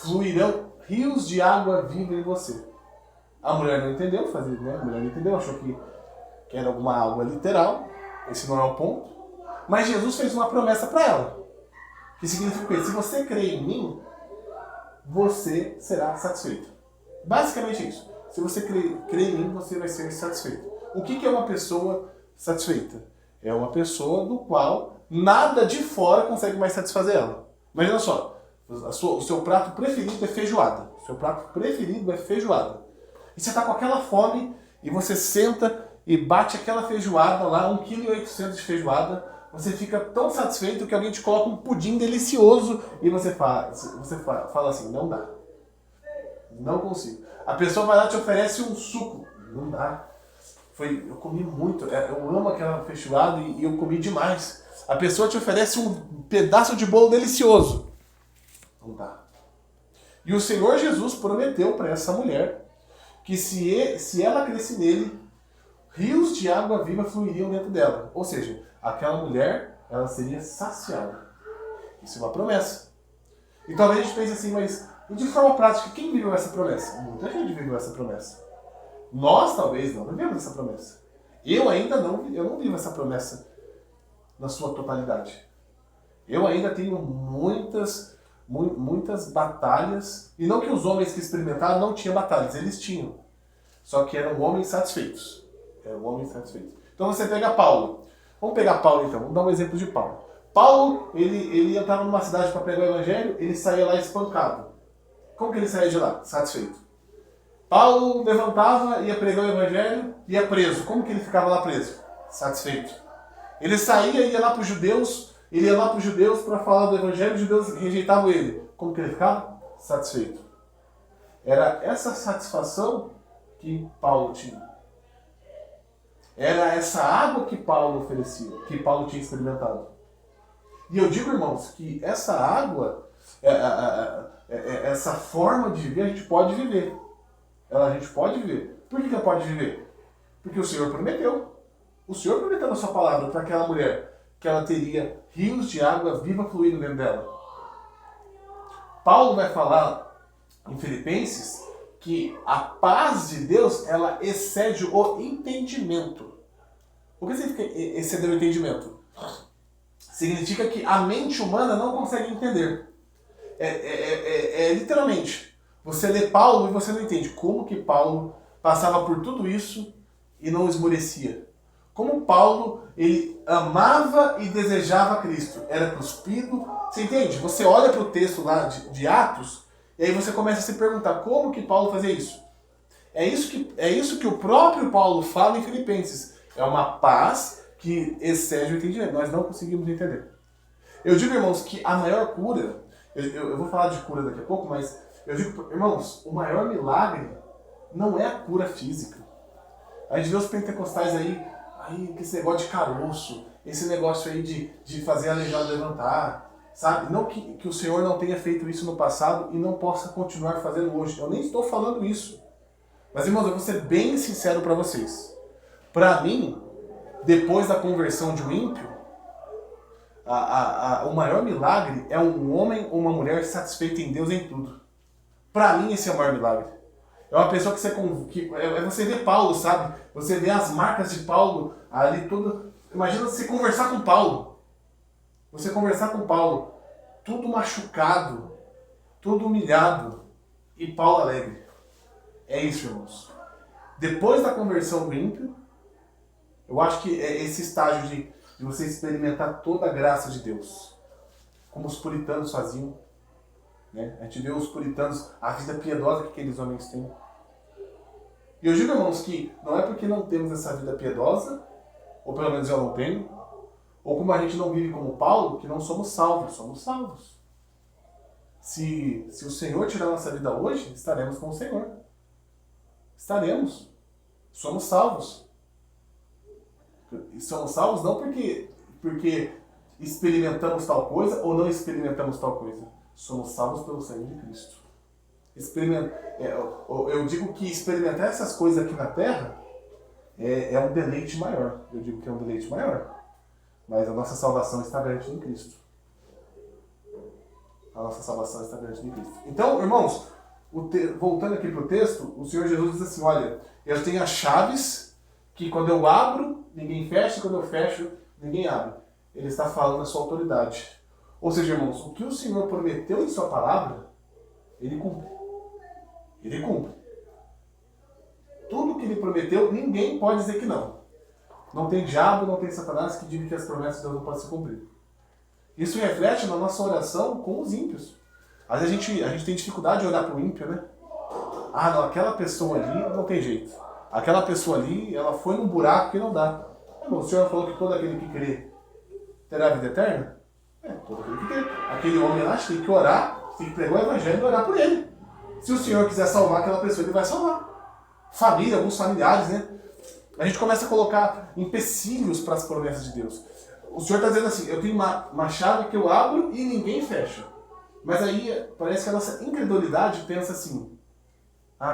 Speaker 1: fluirão rios de água viva em você. A mulher não entendeu, A mulher não entendeu, achou que era alguma água literal. Esse não é o ponto. Mas Jesus fez uma promessa para ela. Que significa que se você crer em mim, você será satisfeito. Basicamente isso. Se você crer em mim, você vai ser satisfeito. O que é uma pessoa satisfeita? É uma pessoa do qual nada de fora consegue mais satisfazer ela. Imagina só, o seu prato preferido é feijoada. O seu prato preferido é feijoada. E você está com aquela fome e você senta e bate aquela feijoada lá, 1,8 kg de feijoada. Você fica tão satisfeito que alguém te coloca um pudim delicioso e você fala assim: não dá. Não consigo. A pessoa vai lá e te oferece um suco. Não dá. Eu comi muito. Eu amo aquela feijoada e eu comi demais. A pessoa te oferece um pedaço de bolo delicioso. Não dá. E o Senhor Jesus prometeu para essa mulher que se ela cresce nele, rios de água viva fluiriam dentro dela. Ou seja, aquela mulher, ela seria saciada. Isso é uma promessa. E talvez a gente pense assim, mas de forma prática, quem viveu essa promessa? Muita gente viveu essa promessa. Nós talvez não vivemos essa promessa. Eu não vivo essa promessa na sua totalidade. Eu ainda tenho muitas batalhas, e não que os homens que experimentaram não tinham batalhas, eles tinham. Só que eram homens satisfeitos. Então você pega Paulo. Vamos pegar Paulo então, vamos dar um exemplo de Paulo. Paulo, ele entrava numa cidade para pregar o evangelho, ele saía lá espancado. Como que ele saía de lá? Satisfeito. Paulo levantava, ia pregar o evangelho, ia preso. Como que ele ficava lá preso? Satisfeito. Ele saía e ia lá para os judeus, para falar do evangelho, os judeus rejeitavam ele. Como que ele ficava? Satisfeito. Era essa satisfação que Paulo tinha. Era essa água que Paulo oferecia, que Paulo tinha experimentado. E eu digo, irmãos, que essa água, essa forma de viver, a gente pode viver. A gente pode viver. Por que pode viver? Porque o Senhor prometeu. O Senhor prometeu na sua palavra para aquela mulher que ela teria rios de água viva fluindo dentro dela. Paulo vai falar em Filipenses que a paz de Deus, ela excede o entendimento. O que significa exceder o entendimento? Significa que a mente humana não consegue entender. Literalmente, você lê Paulo e você não entende como que Paulo passava por tudo isso e não esmorecia. Como Paulo, ele amava e desejava Cristo. Era cuspido. Você entende? Você olha para o texto lá de Atos, e aí você começa a se perguntar como que Paulo fazia isso. É isso que o próprio Paulo fala em Filipenses. É uma paz que excede o entendimento. Nós não conseguimos entender. Eu digo, irmãos, que a maior cura, eu vou falar de cura daqui a pouco, mas eu digo, irmãos, o maior milagre não é a cura física. A gente vê os pentecostais aí com esse negócio de caroço, esse negócio aí de fazer a aleijado levantar, sabe? Não que o Senhor não tenha feito isso no passado e não possa continuar fazendo hoje. Eu nem estou falando isso. Mas, irmãos, eu vou ser bem sincero para vocês. Para mim, depois da conversão de um ímpio, o maior milagre é um homem ou uma mulher satisfeito em Deus em tudo. Para mim, esse é o maior milagre. É uma pessoa você vê Paulo, sabe? Você vê as marcas de Paulo ali tudo. Imagina você conversar com Paulo. Você conversar com Paulo, tudo machucado, tudo humilhado, e Paulo alegre. É isso, irmãos. Depois da conversão do ímpio, eu acho que é esse estágio de você experimentar toda a graça de Deus. Como os puritanos faziam. Né? A gente vê os puritanos, a vida piedosa que aqueles homens têm. E eu digo, irmãos, que não é porque não temos essa vida piedosa, ou pelo menos eu não tenho, ou como a gente não vive como Paulo, que não somos salvos. Somos salvos. Se o Senhor tirar a nossa vida hoje, estaremos com o Senhor. Estaremos. Somos salvos. E somos salvos não porque experimentamos tal coisa ou não experimentamos tal coisa. Somos salvos pelo sangue de Cristo. Eu digo que experimentar essas coisas aqui na Terra é um deleite maior. Eu digo que é um deleite maior. Mas a nossa salvação está garantida em Cristo. A nossa salvação está garantida em Cristo. Então, irmãos, voltando aqui para o texto, o Senhor Jesus diz assim, olha, eu tenho as chaves que quando eu abro, ninguém fecha, e quando eu fecho, ninguém abre. Ele está falando a sua autoridade. Ou seja, irmãos, o que o Senhor prometeu em sua palavra, Ele cumpre. Ele cumpre. Tudo que Ele prometeu, ninguém pode dizer que não. Não tem diabo, não tem Satanás que diga que as promessas de Deus não podem se cumprir. Isso reflete na nossa oração com os ímpios. Às vezes a gente tem dificuldade de olhar para o ímpio, né? Ah, não, aquela pessoa ali não tem jeito. Aquela pessoa ali, ela foi num buraco que não dá. O Senhor falou que todo aquele que crê terá vida eterna? Todo aquele que crê. Aquele homem lá tem que orar, tem que pregar o evangelho e orar por ele. Se o Senhor quiser salvar aquela pessoa, Ele vai salvar. Família, alguns familiares, né? A gente começa a colocar empecilhos para as promessas de Deus. O Senhor está dizendo assim, eu tenho uma chave que eu abro e ninguém fecha. Mas aí parece que a nossa incredulidade pensa assim,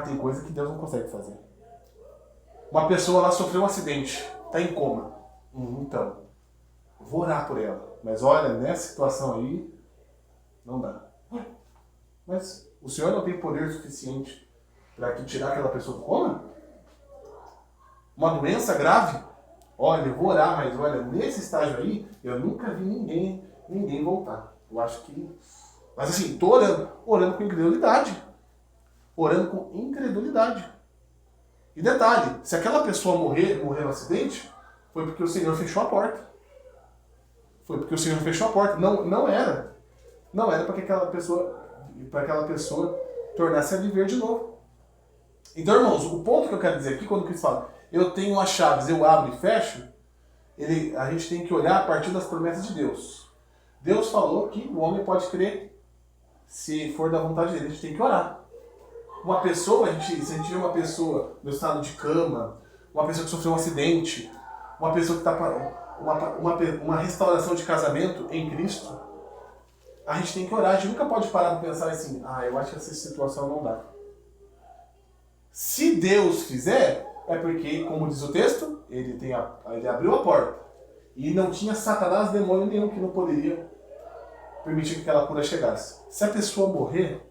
Speaker 1: tem coisa que Deus não consegue fazer. Uma pessoa lá sofreu um acidente, está em coma. Então, vou orar por ela. Mas olha, nessa situação aí, não dá. Mas o Senhor não tem poder suficiente para tirar aquela pessoa do coma? Uma doença grave? Olha, eu vou orar, mas olha, nesse estágio aí, eu nunca vi ninguém voltar. Eu acho que... Mas assim, estou orando com incredulidade. Orando com incredulidade. E detalhe, se aquela pessoa morrer no acidente, foi porque o Senhor fechou a porta. Foi porque o Senhor fechou a porta. Não era. Não era para que aquela pessoa tornasse a viver de novo. Então, irmãos, o ponto que eu quero dizer aqui, quando Cristo fala, eu tenho as chaves, eu abro e fecho, a gente tem que olhar a partir das promessas de Deus. Deus falou que o homem pode crer se for da vontade dele. A gente tem que orar. Uma pessoa, se a gente vê uma pessoa no estado de cama, uma pessoa que sofreu um acidente, uma pessoa que está para uma restauração de casamento em Cristo, a gente tem que orar. A gente nunca pode parar para pensar assim, eu acho que essa situação não dá. Se Deus fizer, é porque, como diz o texto, ele abriu a porta. E não tinha Satanás, demônio nenhum que não poderia permitir que aquela cura chegasse. Se a pessoa morrer,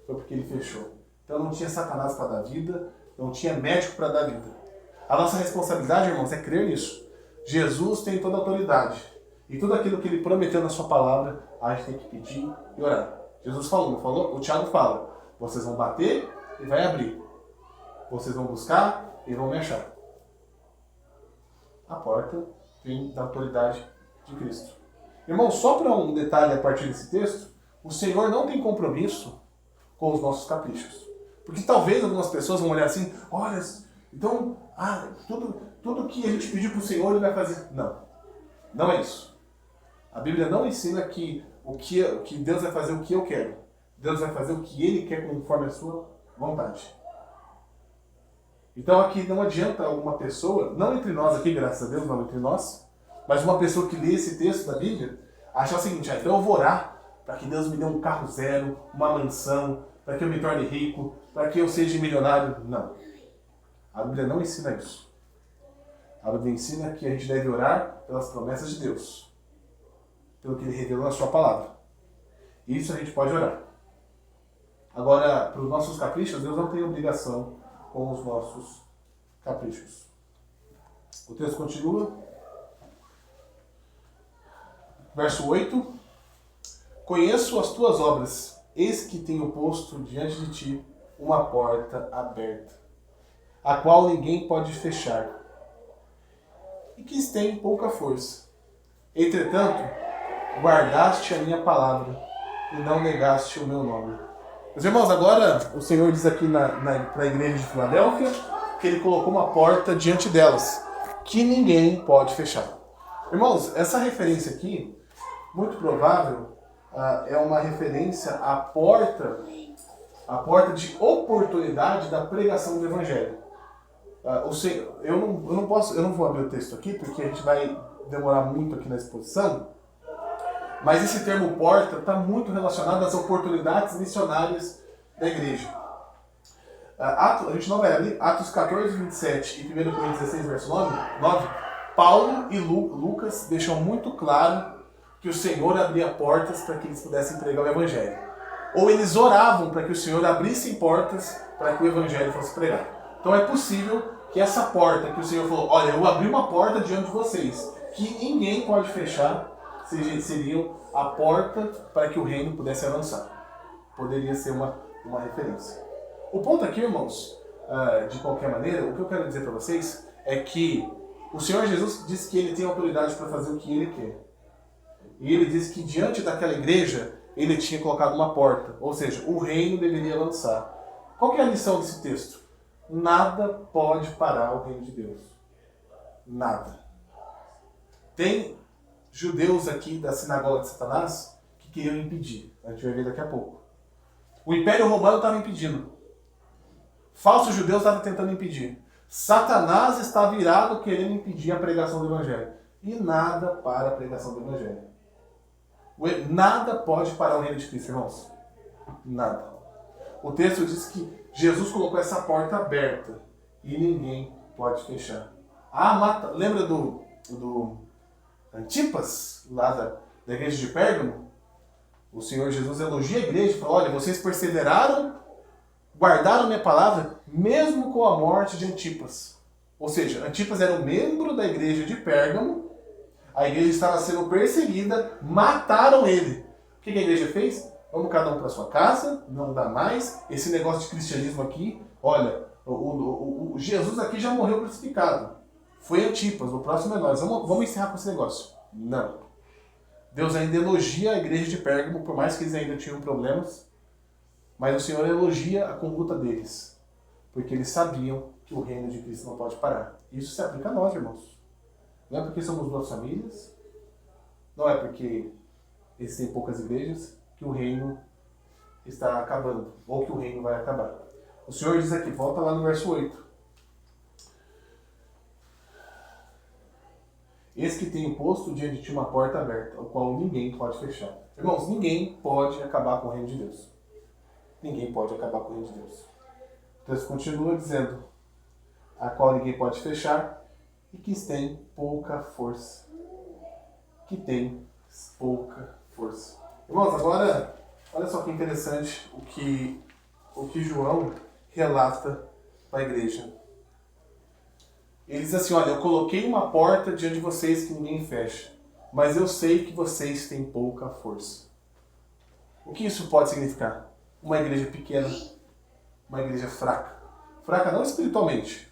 Speaker 1: foi porque ele fechou. Então não tinha Satanás para dar vida, não tinha médico para dar vida. A nossa responsabilidade, irmãos, é crer nisso. Jesus tem toda a autoridade. E tudo aquilo que Ele prometeu na sua palavra, a gente tem que pedir e orar. Jesus falou, não falou? O Tiago fala, vocês vão bater e vai abrir. Vocês vão buscar e vão me achar. A porta vem da autoridade de Cristo. Irmão, só para um detalhe a partir desse texto, o Senhor não tem compromisso com os nossos caprichos. Porque talvez algumas pessoas vão olhar assim, olha, então, tudo que a gente pediu para o Senhor, Ele vai fazer. Não, não é isso. A Bíblia não ensina que Deus vai fazer o que eu quero. Deus vai fazer o que Ele quer conforme a sua vontade. Então aqui não adianta uma pessoa, não entre nós aqui, graças a Deus, não entre nós, mas uma pessoa que lê esse texto da Bíblia, achar o seguinte, então eu vou orar para que Deus me dê um carro zero, uma mansão, para que eu me torne rico, para que eu seja milionário. Não. A Bíblia não ensina isso. A Bíblia ensina que a gente deve orar pelas promessas de Deus, pelo que Ele revelou na sua palavra. Isso a gente pode orar. Agora, para os nossos caprichos, Deus não tem obrigação com os nossos caprichos. O texto continua. Verso 8. Conheço as tuas obras, eis que tenho posto diante de ti uma porta aberta, a qual ninguém pode fechar, e que tem pouca força. Entretanto, guardaste a minha palavra, e não negaste o meu nome. Meus irmãos, agora o Senhor diz aqui para a igreja de Filadélfia que Ele colocou uma porta diante delas, que ninguém pode fechar. Irmãos, essa referência aqui, muito provável, é uma referência à porta de oportunidade da pregação do Evangelho. Eu não vou abrir o texto aqui, porque a gente vai demorar muito aqui na exposição, mas esse termo porta está muito relacionado às oportunidades missionárias da igreja. A gente não vai abrir, Atos 14, 27 e 1 Coríntios 16, verso 9, Paulo e Lucas deixam muito claro que o Senhor abria portas para que eles pudessem pregar o Evangelho. Ou eles oravam para que o Senhor abrisse portas para que o Evangelho fosse pregado. Então é possível que essa porta que o Senhor falou, olha, eu abri uma porta diante de vocês, que ninguém pode fechar, seriam a porta para que o reino pudesse avançar. Poderia ser uma referência. O ponto aqui, irmãos, de qualquer maneira, o que eu quero dizer para vocês é que o Senhor Jesus diz que Ele tem autoridade para fazer o que Ele quer. E Ele diz que diante daquela igreja, Ele tinha colocado uma porta, ou seja, o reino deveria avançar. Qual que é a lição desse texto? Nada pode parar o reino de Deus. Nada. Tem judeus aqui da sinagoga de Satanás que queriam impedir. A gente vai ver daqui a pouco. O Império Romano estava impedindo. Falsos judeus estavam tentando impedir. Satanás está virado querendo impedir a pregação do Evangelho. E nada para a pregação do Evangelho. Nada pode parar o reino de Cristo, irmãos. Nada. O texto diz que Jesus colocou essa porta aberta e ninguém pode fechar. Lembra do Antipas, lá da igreja de Pérgamo? O Senhor Jesus elogia a igreja e fala, olha, vocês perseveraram, guardaram minha palavra, mesmo com a morte de Antipas. Ou seja, Antipas era um membro da igreja de Pérgamo, a igreja estava sendo perseguida, mataram ele. O que a igreja fez? Vamos cada um para sua casa, não dá mais. Esse negócio de cristianismo aqui, olha, o Jesus aqui já morreu crucificado. Foi Antipas, o próximo é nós. Vamos encerrar com esse negócio. Não. Deus ainda elogia a igreja de Pérgamo, por mais que eles ainda tinham problemas, mas o Senhor elogia a conduta deles, porque eles sabiam que o reino de Cristo não pode parar. Isso se aplica a nós, irmãos. Não é porque somos duas famílias, não é porque existem poucas igrejas, que o reino está acabando, ou que o reino vai acabar. O Senhor diz aqui, volta lá no verso 8. Eis que tenho posto diante de ti uma porta aberta, a qual ninguém pode fechar. Irmãos, ninguém pode acabar com o reino de Deus. Ninguém pode acabar com o reino de Deus. O texto continua dizendo, a qual ninguém pode fechar, e que tem pouca força. Que tem pouca força. Irmãos, agora, olha só que interessante o que João relata para a igreja. Ele diz assim, olha, eu coloquei uma porta diante de vocês que ninguém fecha, mas eu sei que vocês têm pouca força. O que isso pode significar? Uma igreja pequena, uma igreja fraca. Fraca não espiritualmente,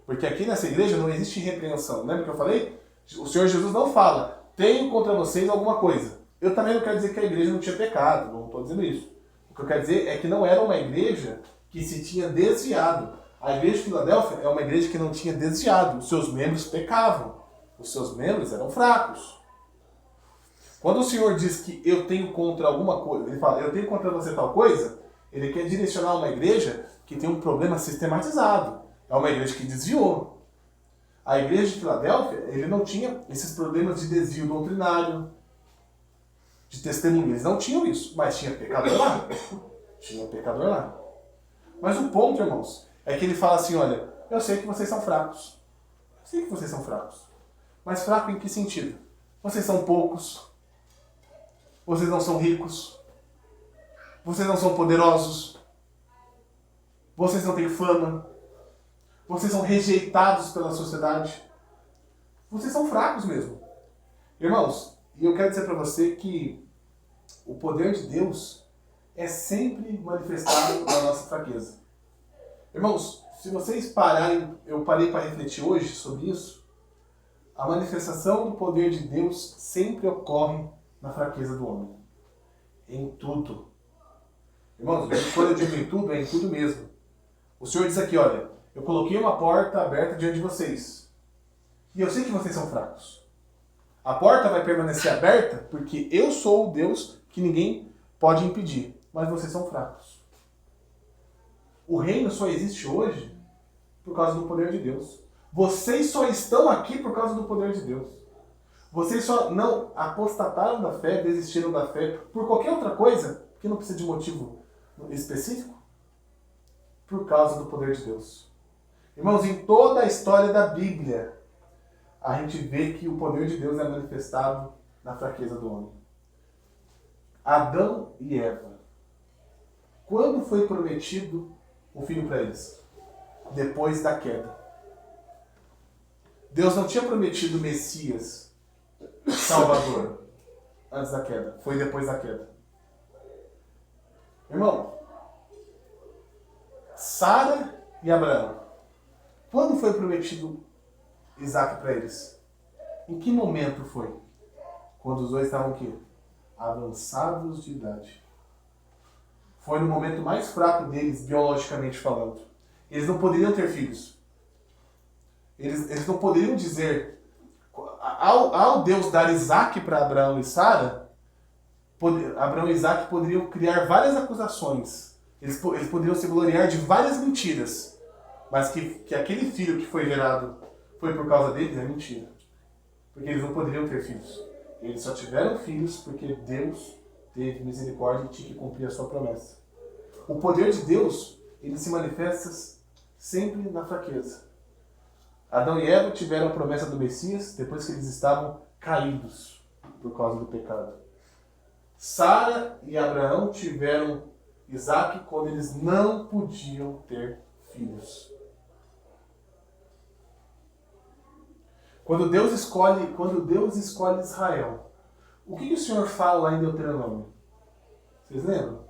Speaker 1: Porque aqui nessa igreja não existe repreensão. Lembra que eu falei? O Senhor Jesus não fala, tenho contra vocês alguma coisa. Eu também não quero dizer que a igreja não tinha pecado, não estou dizendo isso. O que eu quero dizer é que não era uma igreja que se tinha desviado. A igreja de Filadélfia é uma igreja que não tinha desviado. Os seus membros pecavam. Os seus membros eram fracos. Quando o Senhor diz que eu tenho contra alguma coisa, ele fala, eu tenho contra você tal coisa, ele quer direcionar uma igreja que tem um problema sistematizado. É uma igreja que desviou. A igreja de Filadélfia, ele não tinha esses problemas de desvio doutrinário, de testemunho. Eles não tinham isso, mas tinha pecador lá. Tinha pecador lá. Mas o ponto, irmãos, é que ele fala assim, olha, eu sei que vocês são fracos. Eu sei que vocês são fracos. Mas fraco em que sentido? Vocês são poucos. Vocês não são ricos. Vocês não são poderosos. Vocês não têm fama. Vocês são rejeitados pela sociedade. Vocês são fracos mesmo. Irmãos, e eu quero dizer para você que o poder de Deus é sempre manifestado na nossa fraqueza. Irmãos, se vocês pararem, eu parei para refletir hoje sobre isso, a manifestação do poder de Deus sempre ocorre na fraqueza do homem. Em tudo. Irmãos, quando eu digo em tudo, é em tudo mesmo. O Senhor diz aqui, olha, eu coloquei uma porta aberta diante de vocês. E eu sei que vocês são fracos. A porta vai permanecer aberta porque eu sou o Deus que ninguém pode impedir. Mas vocês são fracos. O reino só existe hoje por causa do poder de Deus. Vocês só estão aqui por causa do poder de Deus. Vocês só não apostataram da fé, desistiram da fé por qualquer outra coisa, que não precisa de motivo específico, por causa do poder de Deus. Irmãos, em toda a história da Bíblia, a gente vê que o poder de Deus é manifestado na fraqueza do homem. Adão e Eva. Quando foi prometido o filho para eles? Depois da queda. Deus não tinha prometido o Messias, Salvador, antes da queda. Foi depois da queda. Irmão, Sara e Abraão. Quando foi prometido Isaac para eles? Em que momento foi? Quando os dois estavam aqui? Avançados de idade. Foi no momento mais fraco deles, biologicamente falando. Eles não poderiam ter filhos. Eles não poderiam dizer... Ao Deus dar Isaac para Abraão e Sara, Abraão e Isaac poderiam criar várias acusações. Eles poderiam se gloriar de várias mentiras. Mas que aquele filho que foi gerado foi por causa deles é mentira. Porque eles não poderiam ter filhos. Eles só tiveram filhos porque Deus teve misericórdia e tinha que cumprir a sua promessa. O poder de Deus, ele se manifesta sempre na fraqueza. Adão e Eva tiveram a promessa do Messias depois que eles estavam caídos por causa do pecado. Sara e Abraão tiveram Isaac quando eles não podiam ter filhos. Quando Deus escolhe Israel, o que o Senhor fala lá em Deuteronômio? Vocês lembram?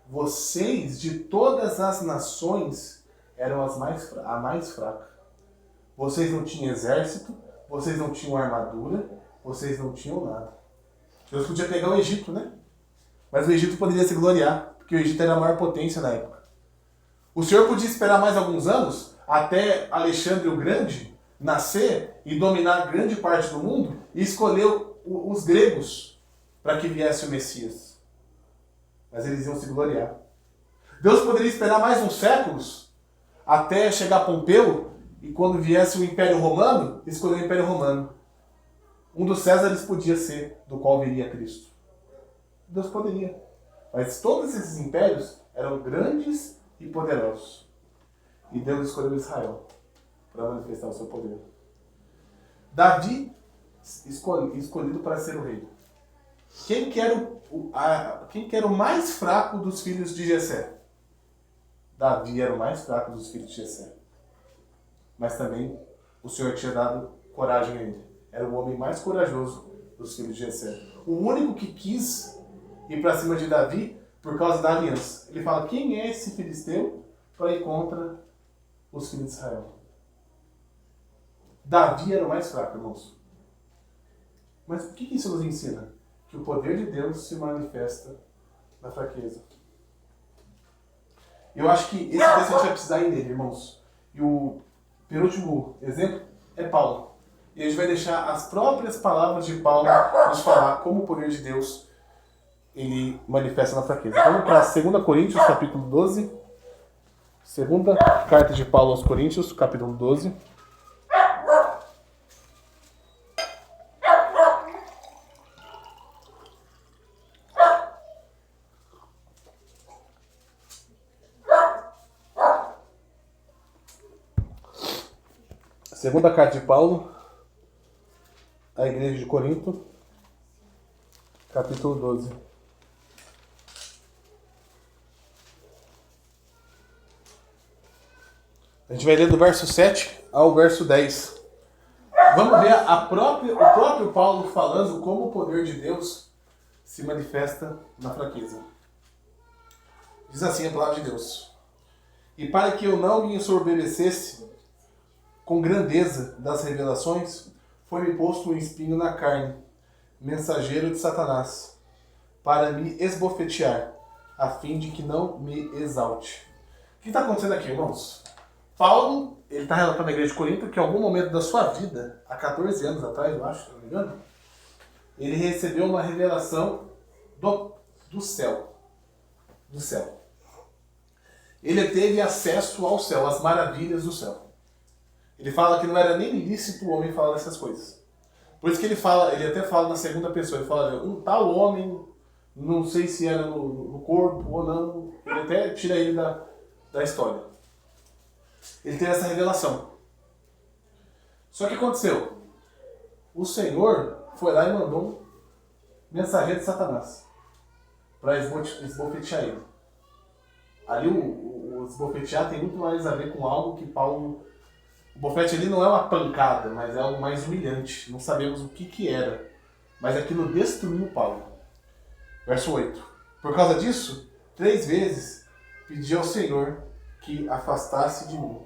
Speaker 1: Vocês, de todas as nações, eram a mais fraca. Vocês não tinham exército, vocês não tinham armadura, vocês não tinham nada. Deus podia pegar o Egito, né? Mas o Egito poderia se gloriar, porque o Egito era a maior potência na época. O Senhor podia esperar mais alguns anos, até Alexandre o Grande nascer e dominar grande parte do mundo, e escolheu os gregos para que viesse o Messias. Mas eles iam se gloriar. Deus poderia esperar mais uns séculos até chegar Pompeu, e quando viesse o Império Romano, escolher o Império Romano. Um dos Césares podia ser do qual viria Cristo. Deus poderia. Mas todos esses impérios eram grandes e poderosos. E Deus escolheu Israel para manifestar o seu poder. Davi, escolhido para ser o rei. Quem que era o mais fraco dos filhos de Jessé? Davi era o mais fraco dos filhos de Jessé. Mas também o Senhor tinha dado coragem a ele. Era o homem mais corajoso dos filhos de Jessé. O único que quis ir para cima de Davi por causa da aliança. Ele fala, quem é esse filisteu para ir contra os filhos de Israel? Davi era o mais fraco, irmãos. Mas o que isso nos ensina? Que o poder de Deus se manifesta na fraqueza. Eu acho que esse texto a gente vai precisar ir nele, irmãos. E o penúltimo exemplo é Paulo. E a gente vai deixar as próprias palavras de Paulo nos falar como o poder de Deus ele manifesta na fraqueza. Vamos para 2 Coríntios, capítulo 12. Segunda carta de Paulo aos Coríntios, capítulo 12. Segunda carta de Paulo à igreja de Corinto, capítulo 12. A gente vai ler do verso 7 ao verso 10. Vamos ver o próprio Paulo falando como o poder de Deus se manifesta na fraqueza. Diz assim a palavra de Deus: E para que eu não me ensoberbecesse com grandeza das revelações, foi-me posto um espinho na carne, mensageiro de Satanás, para me esbofetear, a fim de que não me exalte. O que está acontecendo aqui, irmãos? Paulo, ele está relatando à igreja de Corinto que em algum momento da sua vida, há 14 anos atrás, eu acho, se não me engano, ele recebeu uma revelação do céu. Do céu. Ele teve acesso ao céu, às maravilhas do céu. Ele fala que não era nem ilícito o homem falar dessas coisas. Por isso que ele até fala na segunda pessoa, ele fala, um tal homem, não sei se era no corpo ou não, ele até tira ele da história. Ele teve essa revelação. Só que aconteceu? O Senhor foi lá e mandou um mensageiro de Satanás para esbofetear ele. Ali o esbofetear tem muito mais a ver com algo que Paulo... O bofete ali não é uma pancada, mas é algo mais humilhante. Não sabemos o que era. Mas aquilo destruiu Paulo. Verso 8. Por causa disso, 3 vezes pedi ao Senhor que afastasse de mim.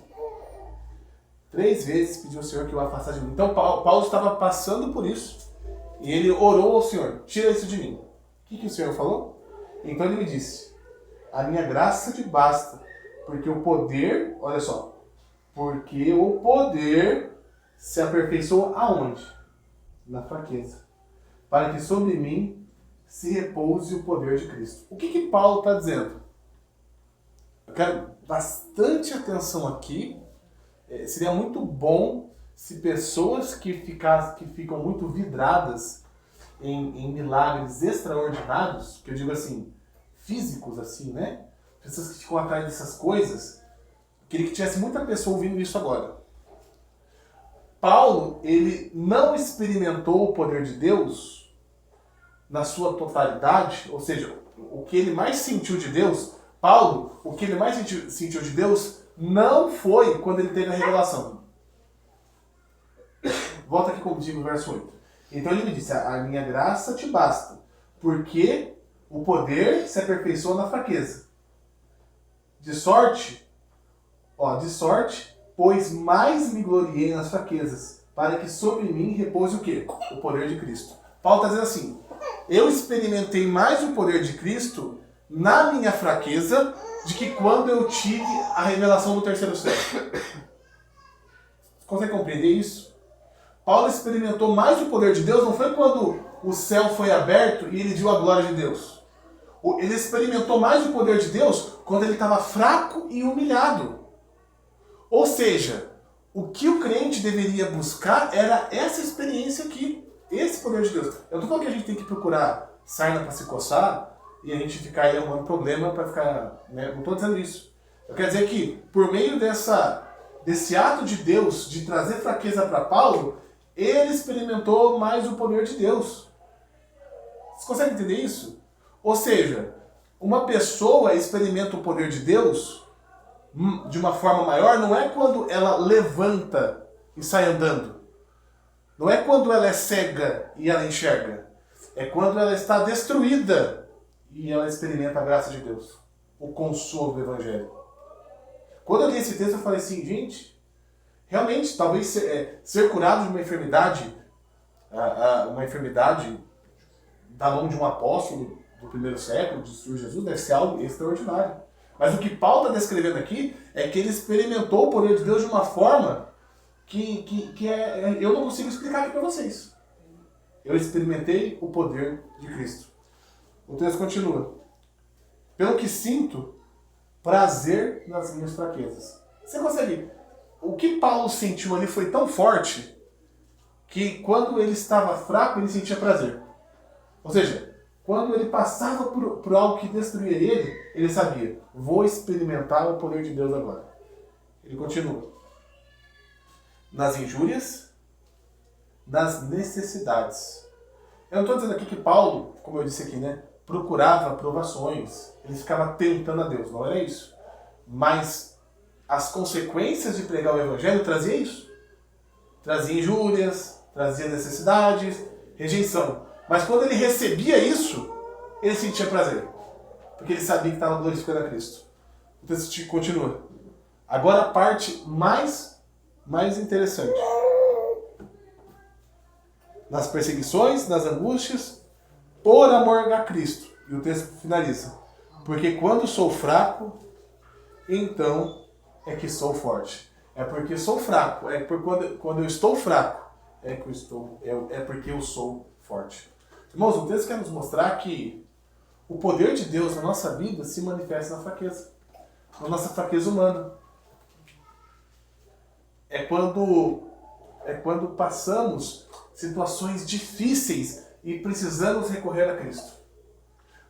Speaker 1: 3 vezes pediu ao Senhor que o afastasse de mim. Então Paulo estava passando por isso. E ele orou ao Senhor: tira isso de mim. O que o Senhor falou? Então ele me disse: a minha graça te basta, porque o poder, olha só, porque o poder se aperfeiçoa aonde? Na fraqueza. Para que sobre mim se repouse o poder de Cristo. O que Paulo está dizendo? Eu quero bastante atenção aqui. Seria muito bom se pessoas que ficam muito vidradas em milagres extraordinários, que eu digo assim, físicos assim, né? Pessoas que ficam atrás dessas coisas, queria que tivesse muita pessoa ouvindo isso agora. Paulo, ele não experimentou o poder de Deus na sua totalidade, ou seja, o que ele mais sentiu de Deus, Paulo, o que ele mais sentiu de Deus não foi quando ele teve a revelação. Volta aqui comigo no verso 8. Então ele me disse: a minha graça te basta, porque o poder se aperfeiçoa na fraqueza. De sorte, pois mais me gloriei nas fraquezas, para que sobre mim repouse o quê? O poder de Cristo. Paulo está dizendo assim: eu experimentei mais o poder de Cristo na minha fraqueza de que quando eu tive a revelação do terceiro céu. Você consegue compreender isso? Paulo experimentou mais o poder de Deus, não foi quando o céu foi aberto e ele viu a glória de Deus. Ele experimentou mais o poder de Deus quando ele estava fraco e humilhado. Ou seja, o que o crente deveria buscar era essa experiência aqui, esse poder de Deus. Eu não estou falando que a gente tem que procurar sarna para se coçar e a gente ficar aí arrumando problema para ficar... Né? Não estou dizendo isso. Eu quero dizer que, por meio desse ato de Deus, de trazer fraqueza para Paulo, ele experimentou mais o poder de Deus. Você consegue entender isso? Ou seja, uma pessoa experimenta o poder de Deus de uma forma maior, não é quando ela levanta e sai andando. Não é quando ela é cega e ela enxerga. É quando ela está destruída e ela experimenta a graça de Deus. O consolo do Evangelho. Quando eu li esse texto, eu falei assim, gente, realmente, talvez ser curado de uma enfermidade da mão de um apóstolo do primeiro século, de Jesus, deve ser algo extraordinário. Mas o que Paulo está descrevendo aqui é que ele experimentou o poder de Deus de uma forma que eu não consigo explicar aqui para vocês. Eu experimentei o poder de Cristo. O texto continua. Pelo que sinto prazer nas minhas fraquezas. Você consegue? O que Paulo sentiu ali foi tão forte que quando ele estava fraco, ele sentia prazer. Ou seja, quando ele passava por algo que destruía ele sabia, vou experimentar o poder de Deus agora. Ele continua. Nas injúrias, nas necessidades. Eu não estou dizendo aqui que Paulo, como eu disse aqui, né, procurava aprovações, ele ficava tentando a Deus, não era isso. Mas as consequências de pregar o Evangelho trazia isso. Trazia injúrias, trazia necessidades, rejeição. Mas quando ele recebia isso, ele sentia prazer. Porque ele sabia que estava glorificando a Cristo. O texto continua. Agora a parte mais interessante. Nas perseguições, nas angústias, por amor a Cristo. E o texto finaliza. Porque quando sou fraco, então é que sou forte. É porque sou fraco. É porque quando eu estou fraco, é porque eu sou forte. Irmãos, o texto quer nos mostrar que o poder de Deus na nossa vida se manifesta na fraqueza. Na nossa fraqueza humana. É quando passamos situações difíceis e precisamos recorrer a Cristo.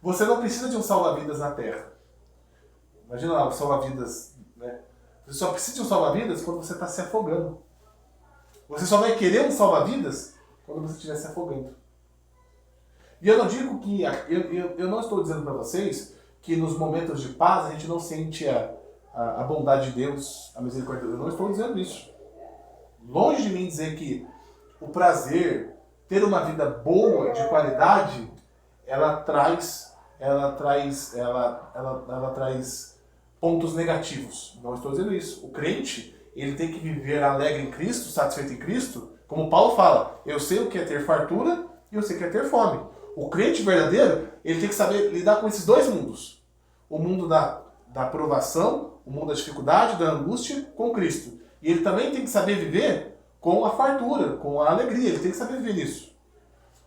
Speaker 1: Você não precisa de um salva-vidas na Terra. Imagina lá, o salva-vidas, né? Você só precisa de um salva-vidas quando você está se afogando. Você só vai querer um salva-vidas quando você estiver se afogando. E eu não digo que... Eu não estou dizendo para vocês que nos momentos de paz a gente não sente a bondade de Deus, a misericórdia de Deus. Eu não estou dizendo isso. Longe de mim dizer que o prazer, ter uma vida boa, de qualidade, ela traz pontos negativos. Não estou dizendo isso. O crente, ele tem que viver alegre em Cristo, satisfeito em Cristo, como Paulo fala, eu sei o que é ter fartura e eu sei o que é ter fome. O crente verdadeiro, ele tem que saber lidar com esses dois mundos. O mundo da provação, o mundo da dificuldade, da angústia, com Cristo. E ele também tem que saber viver com a fartura, com a alegria. Ele tem que saber viver nisso.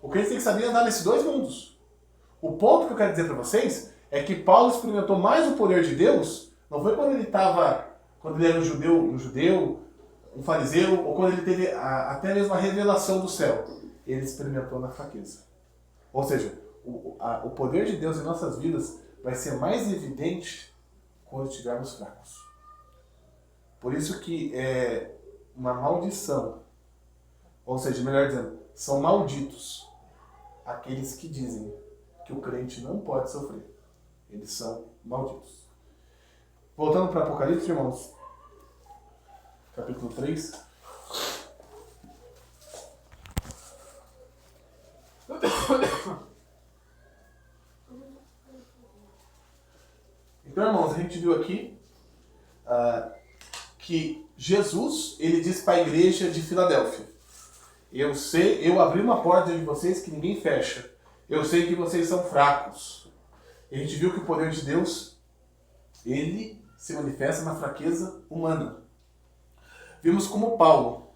Speaker 1: O crente tem que saber andar nesses dois mundos. O ponto que eu quero dizer para vocês é que Paulo experimentou mais o poder de Deus, não foi quando ele era um judeu, um fariseu, ou quando ele teve até mesmo a revelação do céu. Ele experimentou na fraqueza. Ou seja, o poder de Deus em nossas vidas vai ser mais evidente quando estivermos fracos. Por isso que é uma maldição. Ou seja, melhor dizendo, são malditos aqueles que dizem que o crente não pode sofrer. Eles são malditos. Voltando para Apocalipse, irmãos. Capítulo 3. Então, irmãos, a gente viu aqui que Jesus, ele disse para a igreja de Filadélfia: eu abri uma porta diante de vocês que ninguém fecha. Eu sei que vocês são fracos. E a gente viu que o poder de Deus, ele se manifesta na fraqueza humana. Vimos como Paulo.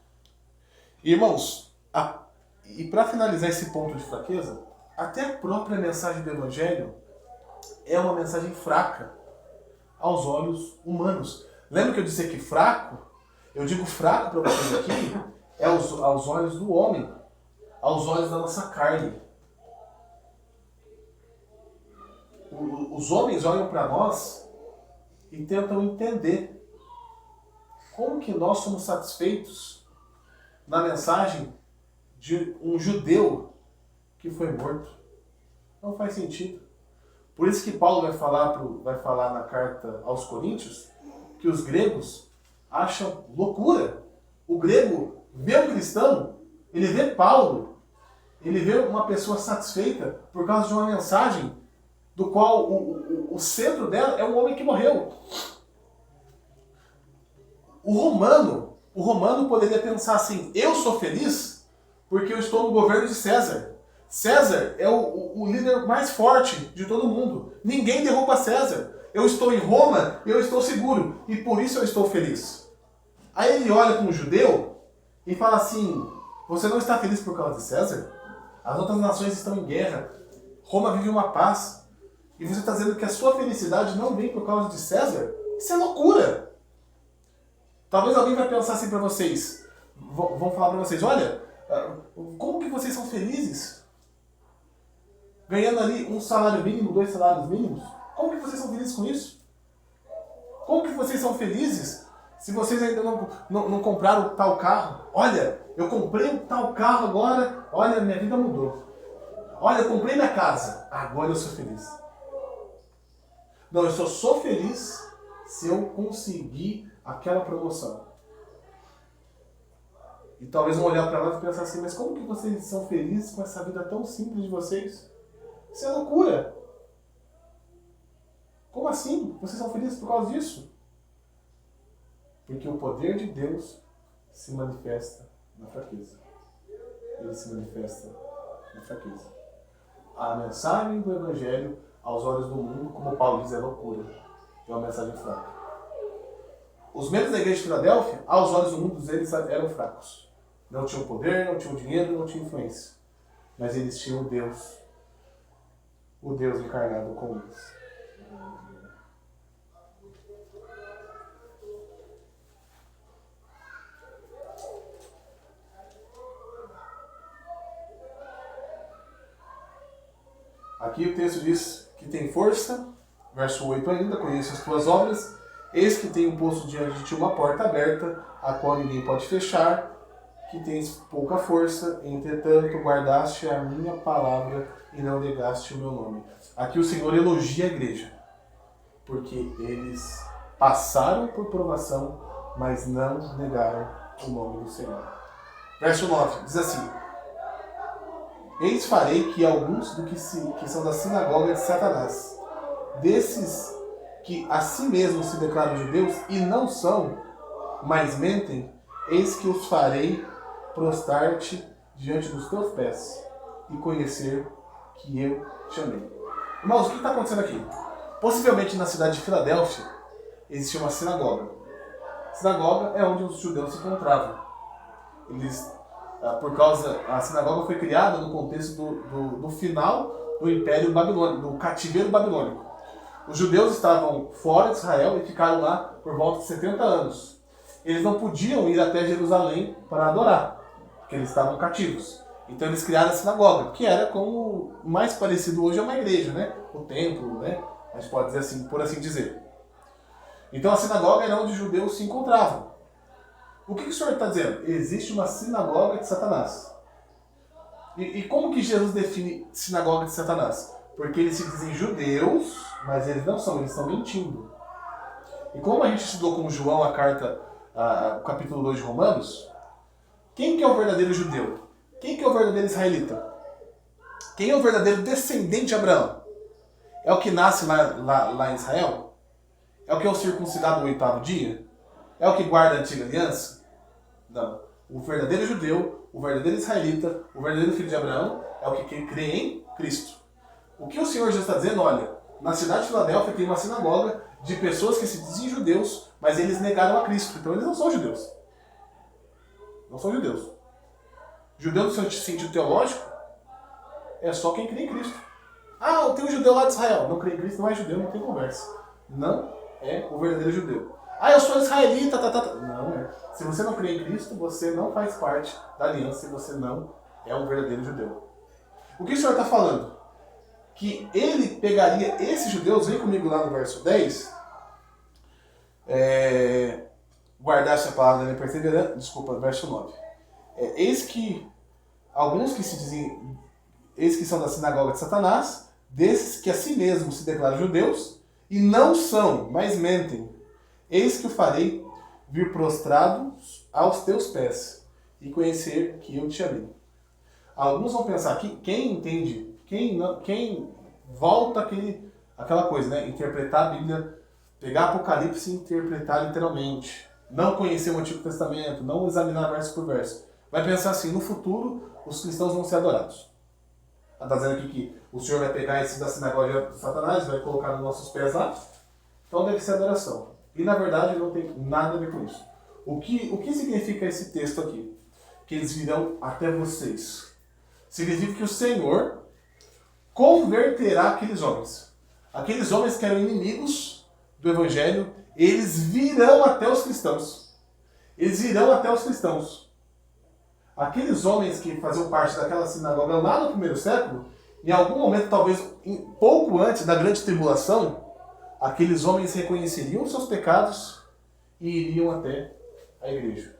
Speaker 1: E, irmãos, e para finalizar esse ponto de fraqueza, até a própria mensagem do Evangelho é uma mensagem fraca aos olhos humanos. Lembra que eu disse aqui fraco? Eu digo fraco para vocês aqui é aos olhos do homem, aos olhos da nossa carne. Os homens olham para nós e tentam entender como que nós somos satisfeitos na mensagem de um judeu que foi morto. Não faz sentido. Por isso que Paulo vai falar na carta aos Coríntios que os gregos acham loucura. O grego vê um cristão, ele vê Paulo, ele vê uma pessoa satisfeita por causa de uma mensagem do qual o centro dela é um homem que morreu. O O romano poderia pensar assim, eu sou feliz porque eu estou no governo de César. César é o líder mais forte de todo mundo. Ninguém derruba César. Eu estou em Roma, eu estou seguro e por isso eu estou feliz. Aí ele olha para um judeu e fala assim, você não está feliz por causa de César? As outras nações estão em guerra. Roma vive uma paz. E você está dizendo que a sua felicidade não vem por causa de César? Isso é loucura! Talvez alguém vai pensar assim para vocês. Vão falar para vocês, olha, como que vocês são felizes? Ganhando ali um salário mínimo, 2 salários mínimos? Como que vocês são felizes com isso? Como que vocês são felizes se vocês ainda não compraram tal carro? Olha, eu comprei um tal carro agora, olha, minha vida mudou. Olha, eu comprei minha casa, agora eu sou feliz. Não, eu só sou feliz se eu conseguir aquela promoção. E talvez vão olhar para nós e pensar assim, mas como que vocês são felizes com essa vida tão simples de vocês? Isso é loucura. Como assim? Vocês são felizes por causa disso? Porque o poder de Deus se manifesta na fraqueza. Ele se manifesta na fraqueza. A mensagem do Evangelho, aos olhos do mundo, como Paulo diz, é loucura. É uma mensagem fraca. Os membros da igreja de Filadélfia, aos olhos do mundo, eles eram fracos. Não tinham poder, não tinham dinheiro, não tinham influência. Mas eles tinham Deus. O Deus encarnado com eles. Aqui o texto diz que tem força, verso 8 ainda, conheço as tuas obras, eis que tenho posto diante de ti uma porta aberta, a qual ninguém pode fechar, que tens pouca força, entretanto guardaste a minha palavra e não negaste o meu nome. Aqui o Senhor elogia a igreja, porque eles passaram por provação, mas não negaram o nome do Senhor. Verso 9, diz assim, eis farei que alguns que são da sinagoga de Satanás, desses que a si mesmos se declaram judeus e não são, mas mentem, eis que os farei prostrar-te diante dos teus pés e conhecer que eu te amei. Irmãos, o que está acontecendo aqui? Possivelmente na cidade de Filadélfia existia uma sinagoga. Sinagoga é onde os judeus se encontravam. A sinagoga foi criada no contexto do final do Império Babilônico, do cativeiro babilônico. Os judeus estavam fora de Israel e ficaram lá por volta de 70 anos. Eles não podiam ir até Jerusalém para adorar, porque eles estavam cativos. Então eles criaram a sinagoga, que era como mais parecido hoje a uma igreja, né? O templo, né? A gente pode dizer assim, por assim dizer. Então a sinagoga era onde os judeus se encontravam. O que o Senhor está dizendo? Existe uma sinagoga de Satanás. E como que Jesus define sinagoga de Satanás? Porque eles se dizem judeus, mas eles não são, eles estão mentindo. E como a gente estudou com João a carta, o capítulo 2 de Romanos, quem que é o verdadeiro judeu? Quem que é o verdadeiro israelita? Quem é o verdadeiro descendente de Abraão? É o que nasce lá em Israel? É o que é o circuncidado no 8º dia? É o que guarda a antiga aliança? Não. O verdadeiro judeu, o verdadeiro israelita, o verdadeiro filho de Abraão é o que crê em Cristo. O que o Senhor já está dizendo? Olha, na cidade de Filadélfia tem uma sinagoga de pessoas que se dizem judeus, mas eles negaram a Cristo. Então eles não são judeus. Não são judeus. Judeu no seu sentido teológico é só quem crê em Cristo. Ah, tem um judeu lá de Israel. Não crê em Cristo, não é judeu, não tem conversa. Não é o verdadeiro judeu. Ah, eu sou israelita, Não é. Se você não crê em Cristo, você não faz parte da aliança e você não é um verdadeiro judeu. O que o Senhor está falando? Que ele pegaria esses judeus, vem comigo lá no verso 10, guardasse a palavra da minha perseverança, desculpa, verso 9. Eis que alguns que se dizem, eis que são da sinagoga de Satanás, desses que a si mesmos se declaram judeus, e não são, mas mentem. Eis que o farei vir prostrado aos teus pés, e conhecer que eu te amei. Alguns vão pensar que quem entende, quem volta aquela coisa, né? Interpretar a Bíblia, pegar Apocalipse e interpretar literalmente. não conhecer o Antigo Testamento, não examinar verso por verso, vai pensar assim, no futuro os cristãos vão ser adorados. Está dizendo aqui que o Senhor vai pegar esse da sinagoga de Satanás, vai colocar nos nossos pés lá, então deve ser adoração. E na verdade não tem nada a ver com isso. O que significa esse texto aqui? Que eles virão até vocês. Significa que o Senhor converterá aqueles homens. Aqueles homens que eram inimigos do Evangelho, eles virão até os cristãos. Eles virão até os cristãos. Aqueles homens que faziam parte daquela sinagoga lá no primeiro século, em algum momento, talvez pouco antes da grande tribulação, aqueles homens reconheceriam seus pecados e iriam até a igreja.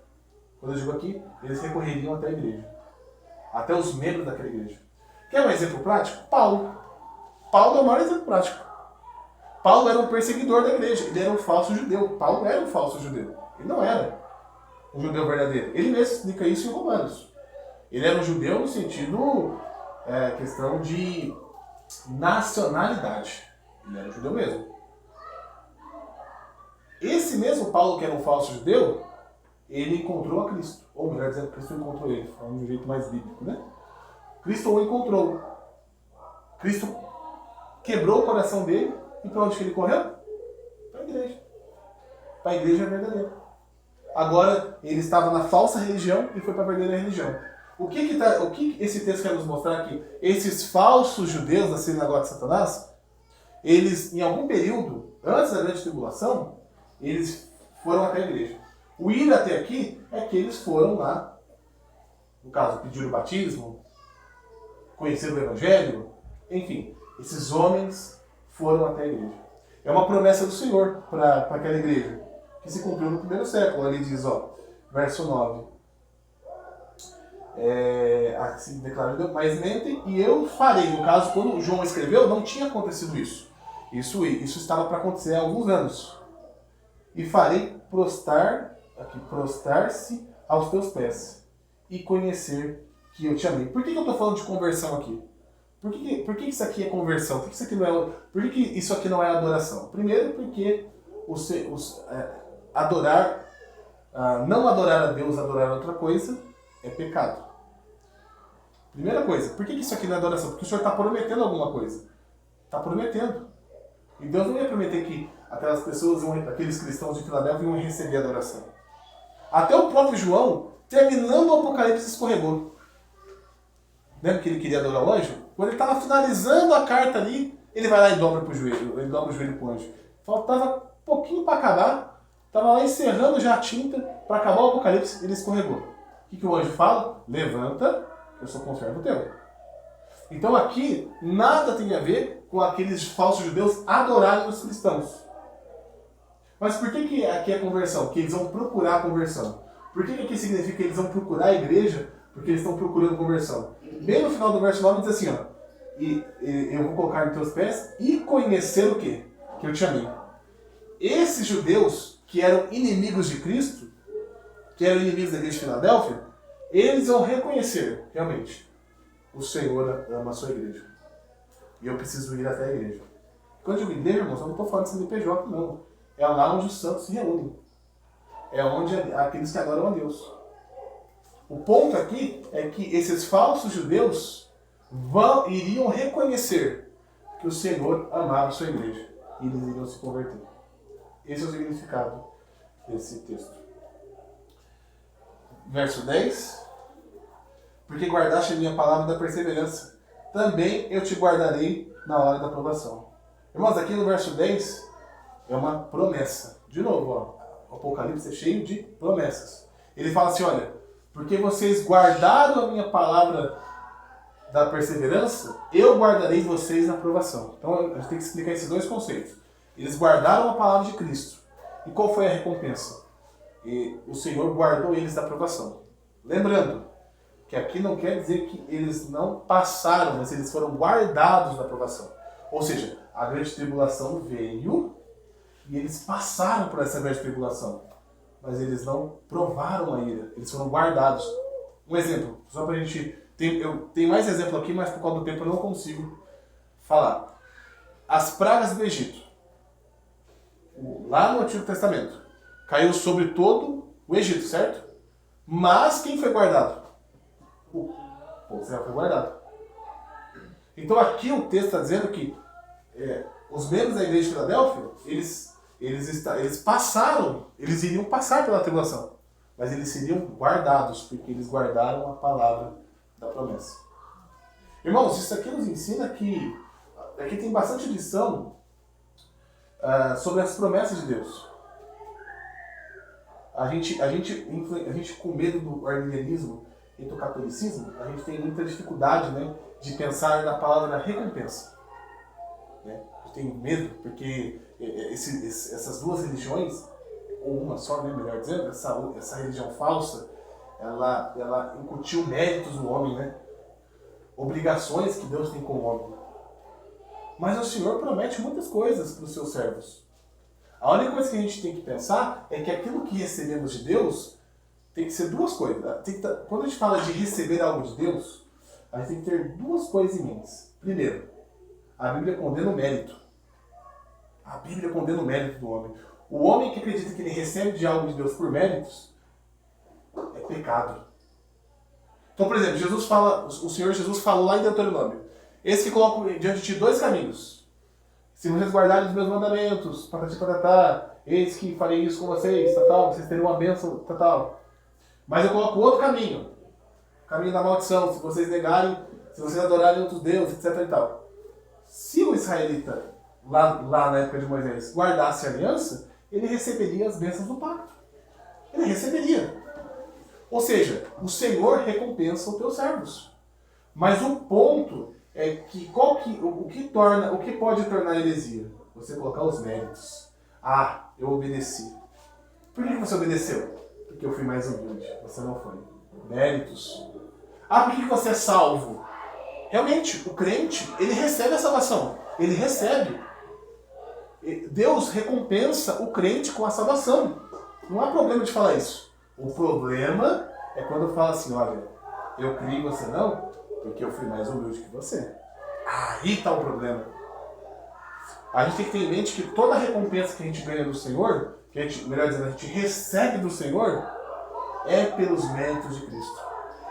Speaker 1: Quando eu digo aqui, eles recorreriam até a igreja. Até os membros daquela igreja. Quer um exemplo prático? Paulo. Paulo é o maior exemplo prático. Paulo era um perseguidor da igreja. Ele era um falso judeu. Paulo era um falso judeu. Ele não era um judeu verdadeiro. Ele mesmo explica isso em Romanos. Ele era um judeu no sentido, questão de nacionalidade. Ele era um judeu mesmo. Esse mesmo Paulo, que era um falso judeu, ele encontrou a Cristo. Ou melhor dizendo, Cristo encontrou ele. Falando de um jeito mais bíblico, né? Cristo o encontrou. Cristo quebrou o coração dele. E para onde que ele correu? Para a igreja. Para a igreja verdadeira. Agora, ele estava na falsa religião e foi para a verdadeira religião. O que esse texto quer nos mostrar aqui? Esses falsos judeus da sinagoga de Satanás, eles, em algum período, antes da grande tribulação, eles foram até a igreja. O ir até aqui é que eles foram lá, no caso, pediram o batismo, conheceram o Evangelho, enfim, esses homens foram até a igreja. É uma promessa do Senhor para aquela igreja, que se cumpriu no primeiro século. Ele diz, verso 9, assim declara Deus, mas mentem e eu farei. No caso, quando João escreveu, não tinha acontecido isso. Isso estava para acontecer há alguns anos. E farei prostrar-se aos teus pés e conhecer que eu te amei. Por que eu estou falando de conversão aqui? Por que isso aqui é conversão? Por que isso aqui não é adoração? Primeiro, porque não adorar a Deus, adorar outra coisa, é pecado. Primeira coisa, por que isso aqui não é adoração? Porque o Senhor está prometendo alguma coisa. Está prometendo. E Deus não ia prometer que aquelas pessoas, aqueles cristãos de Filadélfia, iam receber adoração. Até o próprio João, terminando o Apocalipse, escorregou. Lembra que ele queria adorar o anjo? Quando ele estava finalizando a carta ali, ele vai lá e dobra o joelho para o anjo. Faltava pouquinho para acabar, estava lá encerrando já a tinta para acabar o Apocalipse, ele escorregou. O que o anjo fala? Levanta, eu sou conservo teu. Então aqui, nada tem a ver com aqueles falsos judeus adorarem os cristãos. Mas por que aqui é conversão? Porque eles vão procurar a conversão. Por que aqui significa que eles vão procurar a igreja? Porque eles estão procurando conversão. Bem no final do verso 9 diz assim, e eu vou colocar em teus pés e conhecer o quê? Que eu te amei. Esses judeus que eram inimigos de Cristo, que eram inimigos da igreja de Filadélfia, eles vão reconhecer, realmente, o Senhor ama a sua igreja. E eu preciso ir até a igreja. Quando eu digo igreja, irmãos, eu não estou falando de CNPJ, não. É lá onde os santos se reúnem. É onde aqueles que adoram a Deus. O ponto aqui é que esses falsos judeus iriam reconhecer que o Senhor amava a sua igreja. E eles iriam se converter. Esse é o significado desse texto. Verso 10. Porque guardaste a minha palavra da perseverança, também eu te guardarei na hora da provação. Irmãos, aqui no verso 10 é uma promessa. De novo, o Apocalipse é cheio de promessas. Ele fala assim, olha, porque vocês guardaram a minha palavra da perseverança, eu guardarei vocês na provação. Então a gente tem que explicar esses dois conceitos. Eles guardaram a palavra de Cristo. E qual foi a recompensa? E o Senhor guardou eles da provação. Lembrando que aqui não quer dizer que eles não passaram, mas eles foram guardados da provação. Ou seja, a grande tribulação veio e eles passaram por essa grande tribulação. Mas eles não provaram a ira, eles foram guardados. Um exemplo, só para a gente... Eu tenho mais exemplo aqui, mas por causa do tempo eu não consigo falar. As pragas do Egito. Lá no Antigo Testamento. caiu sobre todo o Egito, certo? Mas quem foi guardado? O povo de Israel foi guardado. Então aqui o texto está dizendo que os membros da igreja de Filadélfia, eles passaram, eles iriam passar pela tribulação, mas eles seriam guardados, porque eles guardaram a palavra da promessa. Irmãos, isso aqui nos ensina que aqui tem bastante lição sobre as promessas de Deus. A gente com medo do arminianismo e do catolicismo, a gente tem muita dificuldade, né, de pensar na palavra recompensa. Né? A gente tem medo, porque essas duas religiões, ou uma só, né, melhor dizendo, essa religião falsa, ela incutiu méritos no homem, né? Obrigações que Deus tem com o homem. Mas o Senhor promete muitas coisas para os seus servos. A única coisa que a gente tem que pensar é que aquilo que recebemos de Deus tem que ser duas coisas. Quando a gente fala de receber algo de Deus, a gente tem que ter duas coisas em mente. Primeiro, a Bíblia condena o mérito. A Bíblia condena o mérito do homem. O homem que acredita que ele recebe de algo de Deus por méritos é pecado. Então, por exemplo, o Senhor Jesus falou lá em Deuteronômio: eis que coloco diante de ti dois caminhos. Se vocês guardarem os meus mandamentos, patatá, eis que farei isso com vocês, vocês terão uma bênção, Mas eu coloco outro caminho, o caminho da maldição, se vocês negarem, se vocês adorarem outros deuses, etc. e tal. Se o israelita, lá na época de Moisés, guardasse a aliança, ele receberia as bênçãos do pacto. Ele receberia. Ou seja, o Senhor recompensa os teus servos. Mas o ponto é que o que pode tornar heresia? Você colocar os méritos. Ah, eu obedeci. Por que você obedeceu? Porque eu fui mais humilde. Você não foi. Méritos. Ah, por que você é salvo? Realmente, o crente, ele recebe a salvação. Ele recebe. Deus recompensa o crente com a salvação. Não há problema de falar isso. O problema é quando fala assim: olha, eu criei você não, porque eu fui mais humilde que você. Aí está o problema. A gente tem que ter em mente que toda a recompensa que a gente ganha do Senhor, melhor dizendo, a gente recebe do Senhor, é pelos méritos de Cristo.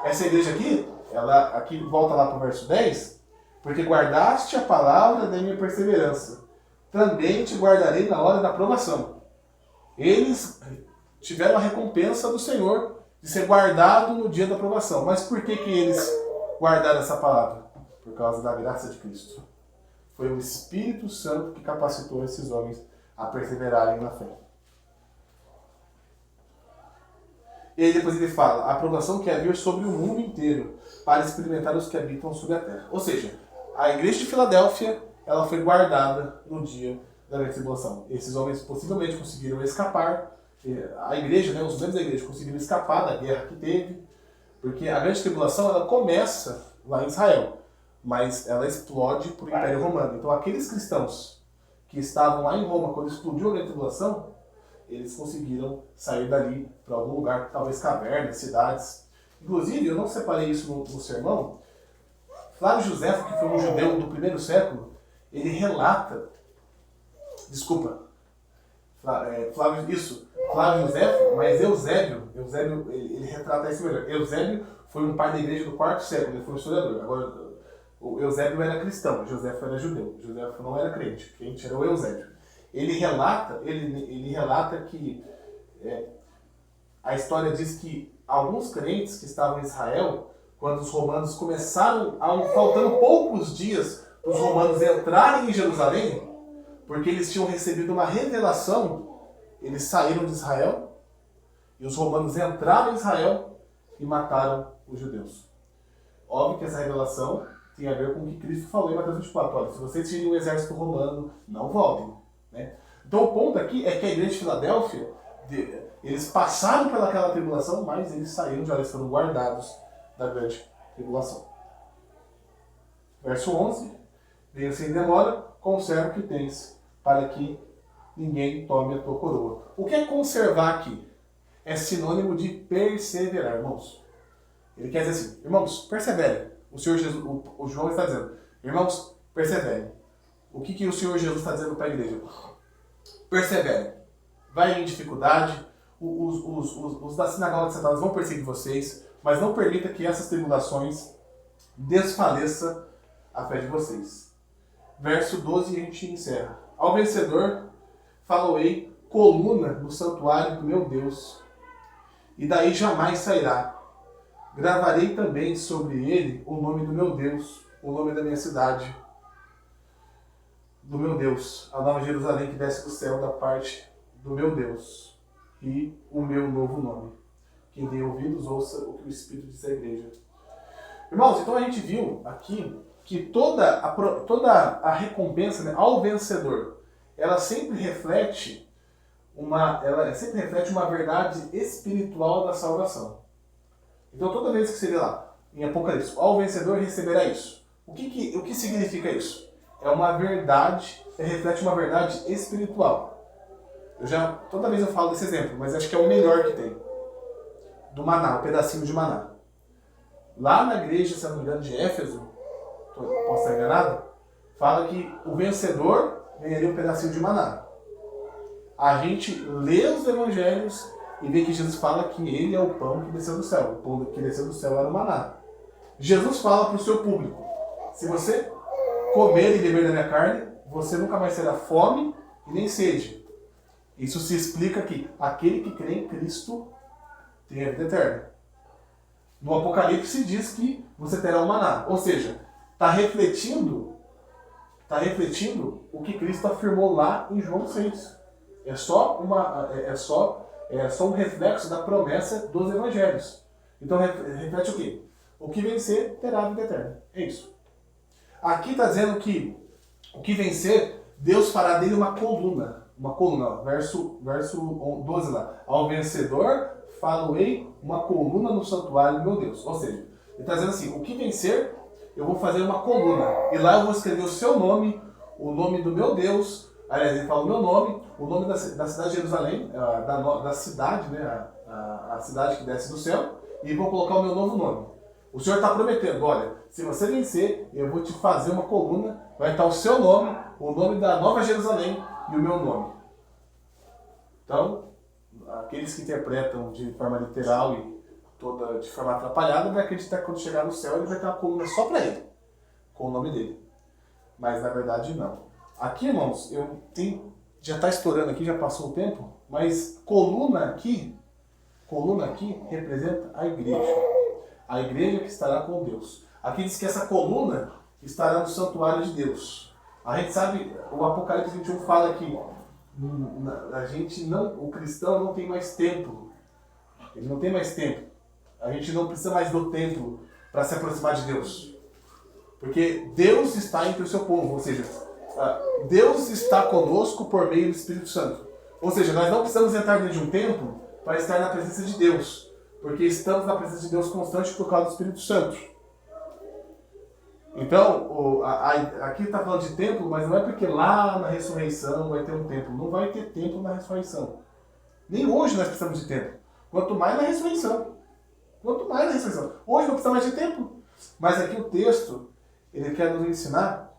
Speaker 1: Essa igreja aqui, ela aqui volta lá para o verso 10, porque guardaste a palavra da minha perseverança, também te guardarei na hora da provação. Eles tiveram a recompensa do Senhor de ser guardado no dia da provação. Mas por que eles guardaram essa palavra? Por causa da graça de Cristo. Foi o Espírito Santo que capacitou esses homens a perseverarem na fé. E aí depois ele fala: a aprovação que havia sobre o mundo inteiro, para experimentar os que habitam sobre a terra. Ou seja, a igreja de Filadélfia, ela foi guardada no dia da grande tribulação. Esses homens possivelmente conseguiram escapar. A igreja, né, os membros da igreja conseguiram escapar da guerra que teve, porque a grande tribulação ela começa lá em Israel, mas ela explode para o Império Romano. Então aqueles cristãos que estavam lá em Roma quando explodiu a grande tribulação, eles conseguiram sair dali para algum lugar, talvez cavernas, cidades. Inclusive, eu não separei isso no sermão, Flávio Josefo, que foi um judeu do primeiro século, ele relata, Flávio Josefo, mas Eusébio ele retrata isso melhor. Eusébio foi um pai da igreja do quarto século, ele foi um historiador. Agora, o Eusébio era cristão, Josefo era judeu. Josefo não era crente, crente era o Eusébio. Ele relata que a história diz que alguns crentes que estavam em Israel, quando os romanos começaram, faltando poucos dias para os romanos entrarem em Jerusalém, porque eles tinham recebido uma revelação, eles saíram de Israel e os romanos entraram em Israel e mataram os judeus. Óbvio que essa revelação tem a ver com o que Cristo falou em Mateus 24. Olha, se vocês tirem o exército romano, não voltem. Né? Então o ponto aqui é que a igreja de Filadélfia, eles passaram pelaquela tribulação, mas eles saíram, já eles foram guardados da grande tribulação. Verso 11. Venha sem demora, conserva o que tens, para que ninguém tome a tua coroa. O que é conservar aqui? É sinônimo de perseverar, irmãos. Ele quer dizer assim: irmãos, perseverem. O Senhor Jesus, o João está dizendo: irmãos, perseverem. O que o Senhor Jesus está dizendo para a igreja? Perseverem. Vai em dificuldade, os da sinagoga de Satanás vão perseguir vocês, mas não permita que essas tribulações desfaleça a fé de vocês. Verso 12 e a gente encerra. Ao vencedor, faloei coluna no santuário do meu Deus, e daí jamais sairá. Gravarei também sobre ele o nome do meu Deus, o nome da minha cidade, do meu Deus, a nova Jerusalém que desce do céu da parte do meu Deus, e o meu novo nome. Quem tem ouvidos, ouça o que o Espírito diz à igreja. Irmãos, então a gente viu aqui que toda a recompensa, né, ao vencedor, ela sempre reflete uma verdade espiritual da salvação. Então toda vez que você vê lá, em Apocalipse, ao vencedor receberá isso. O que significa isso? É uma verdade, reflete uma verdade espiritual. Toda vez eu falo desse exemplo, mas acho que é o melhor que tem. Do maná, o pedacinho de maná. Lá na igreja, se não me engano, de Éfeso, posso estar enganado, fala que o vencedor ganharia um pedacinho de maná. A gente lê os evangelhos e vê que Jesus fala que ele é o pão que desceu do céu. O pão que desceu do céu era o maná. Jesus fala para o seu público: se você comer e beber da minha carne, você nunca mais terá fome e nem sede. Isso se explica que aquele que crê em Cristo tem a vida eterna. No Apocalipse diz que você terá o maná. Ou seja, está refletindo o que Cristo afirmou lá em João 6. É só um reflexo da promessa dos evangelhos. Então reflete o quê? O que vencer terá a vida eterna. É isso. Aqui está dizendo que o que vencer, Deus fará dele uma coluna. Uma coluna, verso 12 lá. Ao vencedor, faloei uma coluna no santuário do meu Deus. Ou seja, ele está dizendo assim, o que vencer, eu vou fazer uma coluna. E lá eu vou escrever o seu nome, o nome do meu Deus. Aliás, ele fala o meu nome, o nome da cidade de Jerusalém, da cidade, né, a cidade que desce do céu, e vou colocar o meu novo nome. O Senhor está prometendo, olha, se você vencer, eu vou te fazer uma coluna, vai estar o seu nome, o nome da Nova Jerusalém e o meu nome. Então, aqueles que interpretam de forma literal e toda de forma atrapalhada, vai acreditar que quando chegar no céu ele vai ter uma coluna só para ele, com o nome dele. Mas na verdade não. Aqui, irmãos, já está estourando aqui, já passou o tempo, mas coluna aqui representa a igreja. A igreja que estará com Deus. Aqui diz que essa coluna estará no santuário de Deus. A gente sabe, o Apocalipse 21 fala que o cristão não tem mais templo. Ele não tem mais templo. A gente não precisa mais do templo para se aproximar de Deus. Porque Deus está entre o seu povo, ou seja, Deus está conosco por meio do Espírito Santo. Ou seja, nós não precisamos entrar dentro de um templo para estar na presença de Deus, porque estamos na presença de Deus constante por causa do Espírito Santo. Então, aqui está falando de templo, mas não é porque lá na ressurreição vai ter um templo. Não vai ter templo na ressurreição. Nem hoje nós precisamos de templo. Quanto mais na ressurreição. Hoje não precisa mais de templo. Mas aqui o texto, ele quer nos ensinar,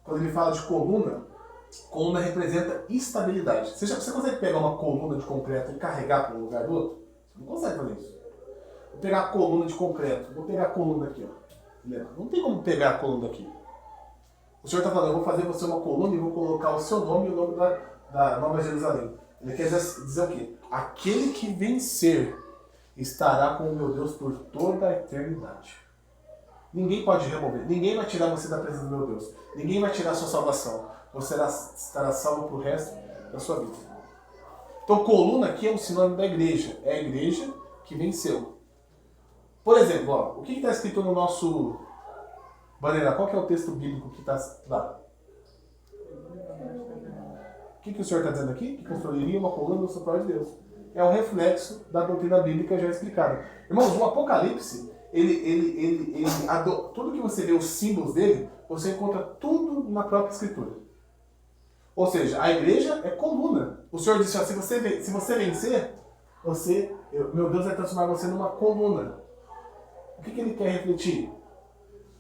Speaker 1: quando ele fala de coluna representa estabilidade. Você consegue pegar uma coluna de concreto e carregar para um lugar do outro? Você não consegue fazer isso. Vou pegar a coluna de concreto, vou pegar a coluna aqui, ó. Não tem como pegar a coluna daqui. O Senhor está falando, eu vou fazer você uma coluna e vou colocar o seu nome e o nome da Nova Jerusalém. Ele quer dizer o quê? Aquele que vencer estará com o meu Deus por toda a eternidade. Ninguém pode remover. Ninguém vai tirar você da presença do meu Deus. Ninguém vai tirar a sua salvação. Você estará salvo para o resto da sua vida. Então, coluna aqui é um sinônimo da igreja. É a igreja que venceu. Por exemplo, ó, o que está escrito no nosso bandeira? Qual que é o texto bíblico que está lá? O que o Senhor está dizendo aqui? Que construiria uma coluna no santuário de Deus. É um reflexo da doutrina bíblica já explicada. Irmãos, o Apocalipse, tudo que você vê, os símbolos dele, você encontra tudo na própria Escritura. Ou seja, a igreja é coluna. O Senhor disse, ó, se você vencer, meu Deus vai transformar você numa coluna. O que ele quer refletir?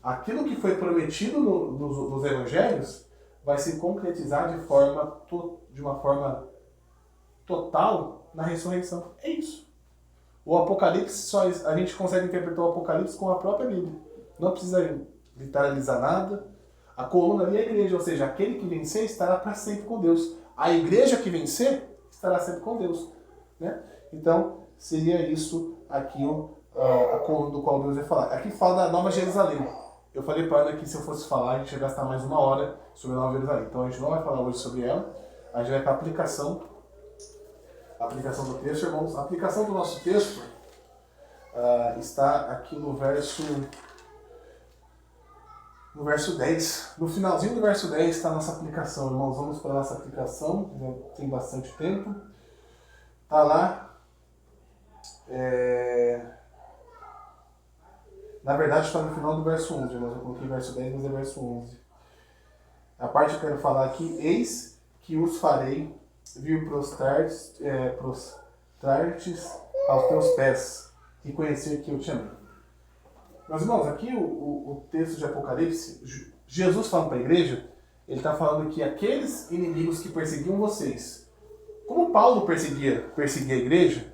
Speaker 1: Aquilo que foi prometido nos evangelhos vai se concretizar de uma forma total na ressurreição. É isso. O Apocalipse, a gente consegue interpretar o Apocalipse com a própria Bíblia. Não precisa literalizar nada. A coluna ali é a igreja, ou seja, aquele que vencer estará para sempre com Deus. A igreja que vencer estará sempre com Deus. Né? Então, seria isso aqui a coluna do qual Deus vai falar. Aqui fala da Nova Jerusalém. Eu falei para Ana que se eu fosse falar, a gente ia gastar mais 1 hora sobre a Nova Jerusalém. Então a gente não vai falar hoje sobre ela. A gente vai para a aplicação do texto, irmãos. A aplicação do nosso texto está aqui no verso 10. No finalzinho do verso 10 está a nossa aplicação, irmãos. Vamos para a nossa aplicação. Já tem bastante tempo. Está lá. Na verdade está no final do verso 11, irmãos. Eu coloquei verso 10, mas é verso 11. A parte que eu quero falar aqui: eis que os farei vir prostrar-te aos teus pés e conhecer que eu te amei. Meus irmãos, aqui o texto de Apocalipse, Jesus falando para a igreja, ele está falando que aqueles inimigos que perseguiam vocês, como Paulo perseguia a igreja,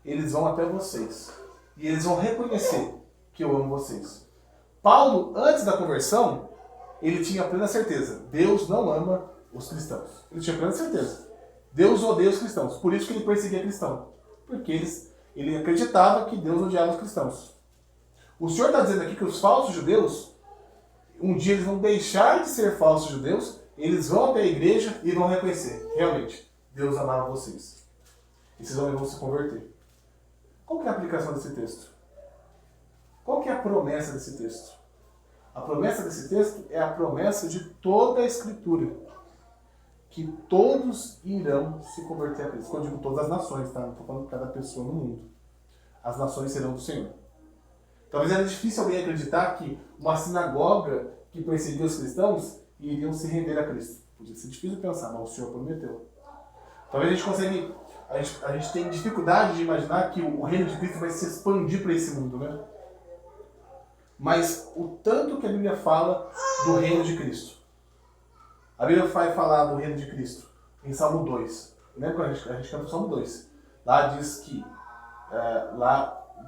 Speaker 1: eles vão até vocês. E eles vão reconhecer que eu amo vocês. Paulo, antes da conversão, ele tinha plena certeza. Deus não ama os cristãos. Ele tinha plena certeza. Deus odeia os cristãos. Por isso que ele perseguia cristãos. Porque ele acreditava que Deus odiava os cristãos. O Senhor está dizendo aqui que os falsos judeus, um dia eles vão deixar de ser falsos judeus, eles vão até a igreja e vão reconhecer. Realmente, Deus amava vocês. E vocês vão se converter. Qual que é a aplicação desse texto? Qual que é a promessa desse texto? A promessa desse texto é a promessa de toda a Escritura. Que todos irão se converter a Cristo. Quando eu digo todas as nações, tá? Não estou falando de cada pessoa no mundo. As nações serão do Senhor. Talvez era difícil alguém acreditar que uma sinagoga que perseguia os cristãos iriam se render a Cristo. Podia ser difícil pensar, mas o Senhor prometeu. Talvez a gente tem dificuldade de imaginar que o reino de Cristo vai se expandir para esse mundo, né? Mas o tanto que a Bíblia fala do reino de Cristo. A Bíblia vai falar do reino de Cristo em Salmo 2. Lembra quando a gente canta o Salmo 2? Lá diz que,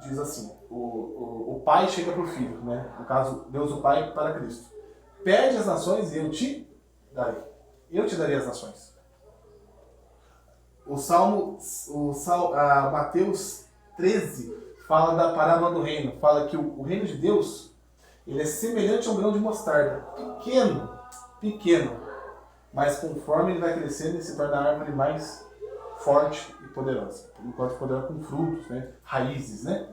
Speaker 1: diz assim, o pai chega para o filho, né? No caso, Deus o Pai para Cristo. Pede as nações e eu te darei. Eu te darei as nações. Mateus 13 fala da parábola do reino. Fala que o reino de Deus, ele é semelhante a um grão de mostarda. Pequeno. Mas conforme ele vai crescendo, ele se torna a árvore mais forte e poderosa. Ele pode poderosa com frutos, né? Raízes, né?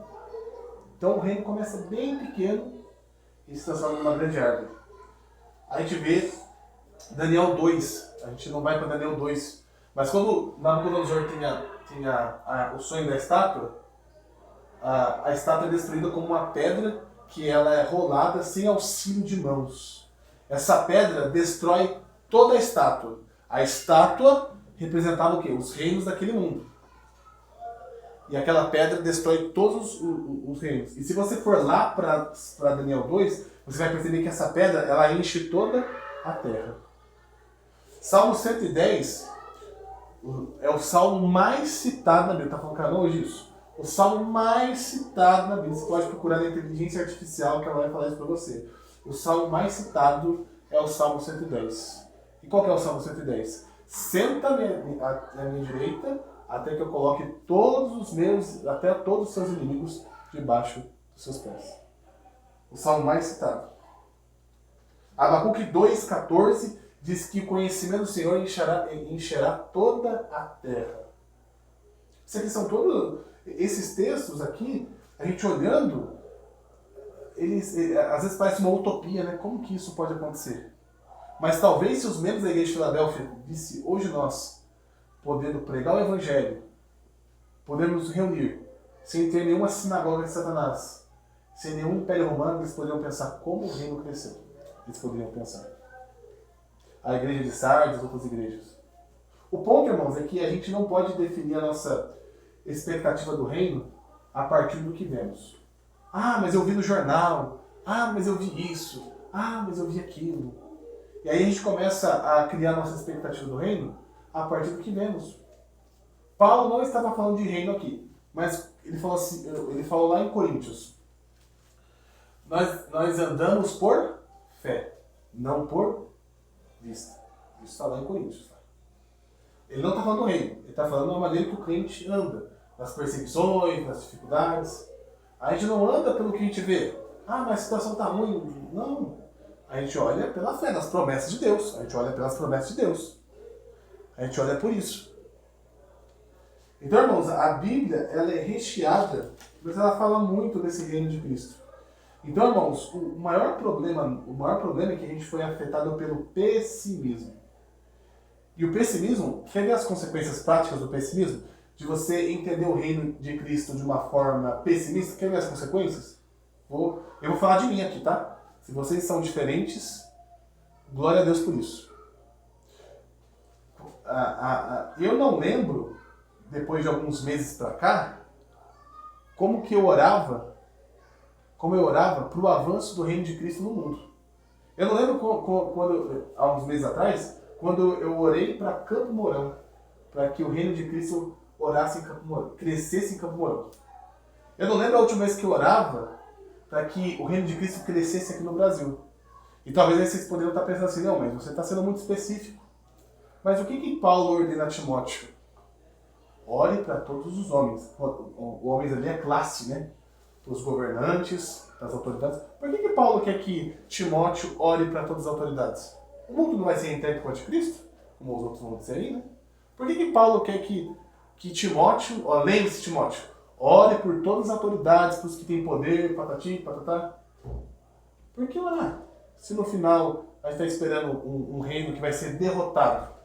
Speaker 1: Então o reino começa bem pequeno e se transforma numa grande árvore. A gente vê Daniel 2. A gente não vai para Daniel 2. Mas quando Nabucodonosor tinha o sonho da estátua, a estátua é destruída como uma pedra que ela é rolada sem auxílio de mãos. Essa pedra destrói toda a estátua. A estátua representava o quê? Os reinos daquele mundo. E aquela pedra destrói todos os reinos. E se você for lá para Daniel 2, você vai perceber que essa pedra ela enche toda a terra. Salmo 110 é o salmo mais citado na Bíblia. Está falando canal hoje isso? O salmo mais citado na Bíblia. Você pode procurar na inteligência artificial que ela vai falar isso para você. O salmo mais citado é o Salmo 110. E qual que é o Salmo 110? Senta à minha direita até que eu coloque até todos os seus inimigos debaixo dos seus pés. O salmo mais citado. Abacuque 2,14 diz que o conhecimento do Senhor encherá toda a terra. Isso aqui são todos esses textos aqui, a gente olhando, às vezes parece uma utopia, né? Como que isso pode acontecer? Mas talvez se os membros da igreja de Filadélfia vissem hoje nós podendo pregar o evangelho, podemos nos reunir, sem ter nenhuma sinagoga de Satanás, sem nenhum império romano, eles poderiam pensar como o reino cresceu. Eles poderiam pensar. A igreja de Sardes, outras igrejas. O ponto, irmãos, é que a gente não pode definir a nossa expectativa do reino a partir do que vemos. Ah, mas eu vi no jornal. Ah, mas eu vi isso. Ah, mas eu vi aquilo. E aí a gente começa a criar a nossa expectativa do reino a partir do que vemos. Paulo não estava falando de reino aqui, mas ele falou assim, ele falou lá em Coríntios, nós andamos por fé, não por vista. Isso está lá em Coríntios. Ele não está falando do reino, ele está falando da maneira que o crente anda, nas perseguições, nas dificuldades. A gente não anda pelo que a gente vê. Ah, mas a situação está ruim. Não. A gente olha pela fé, nas promessas de Deus. A gente olha pelas promessas de Deus. A gente olha por isso. Então, irmãos, a Bíblia ela é recheada, mas ela fala muito desse reino de Cristo. Então, irmãos, o maior problema é que a gente foi afetado pelo pessimismo. E o pessimismo, quer ver as consequências práticas do pessimismo? De você entender o reino de Cristo de uma forma pessimista, quer ver as consequências? Eu vou falar de mim aqui, tá? Se vocês são diferentes, glória a Deus por isso. Eu não lembro, depois de alguns meses pra cá, como eu orava para o avanço do reino de Cristo no mundo. Eu não lembro quando, há uns meses atrás, quando eu orei para Campo Mourão, para que o reino de Cristo orasse em Campo Mourão, crescesse em Campo Mourão. Eu não lembro a última vez que eu orava para que o reino de Cristo crescesse aqui no Brasil. E talvez aí vocês poderiam estar pensando assim, não, mas você está sendo muito específico. Mas o que Paulo ordena a Timóteo? Ore para todos os homens. O homens ali é classe, né? Para os governantes, para as autoridades. Por que Paulo quer que Timóteo ore para todas as autoridades? O mundo não vai ser entregue para o anticristo? Como os outros vão dizer aí, né? Por que Paulo quer que Timóteo, lembre-se Timóteo, ore por todas as autoridades, para os que têm poder, patati, patatá? Por que orar? Se no final a gente está esperando um reino que vai ser derrotado.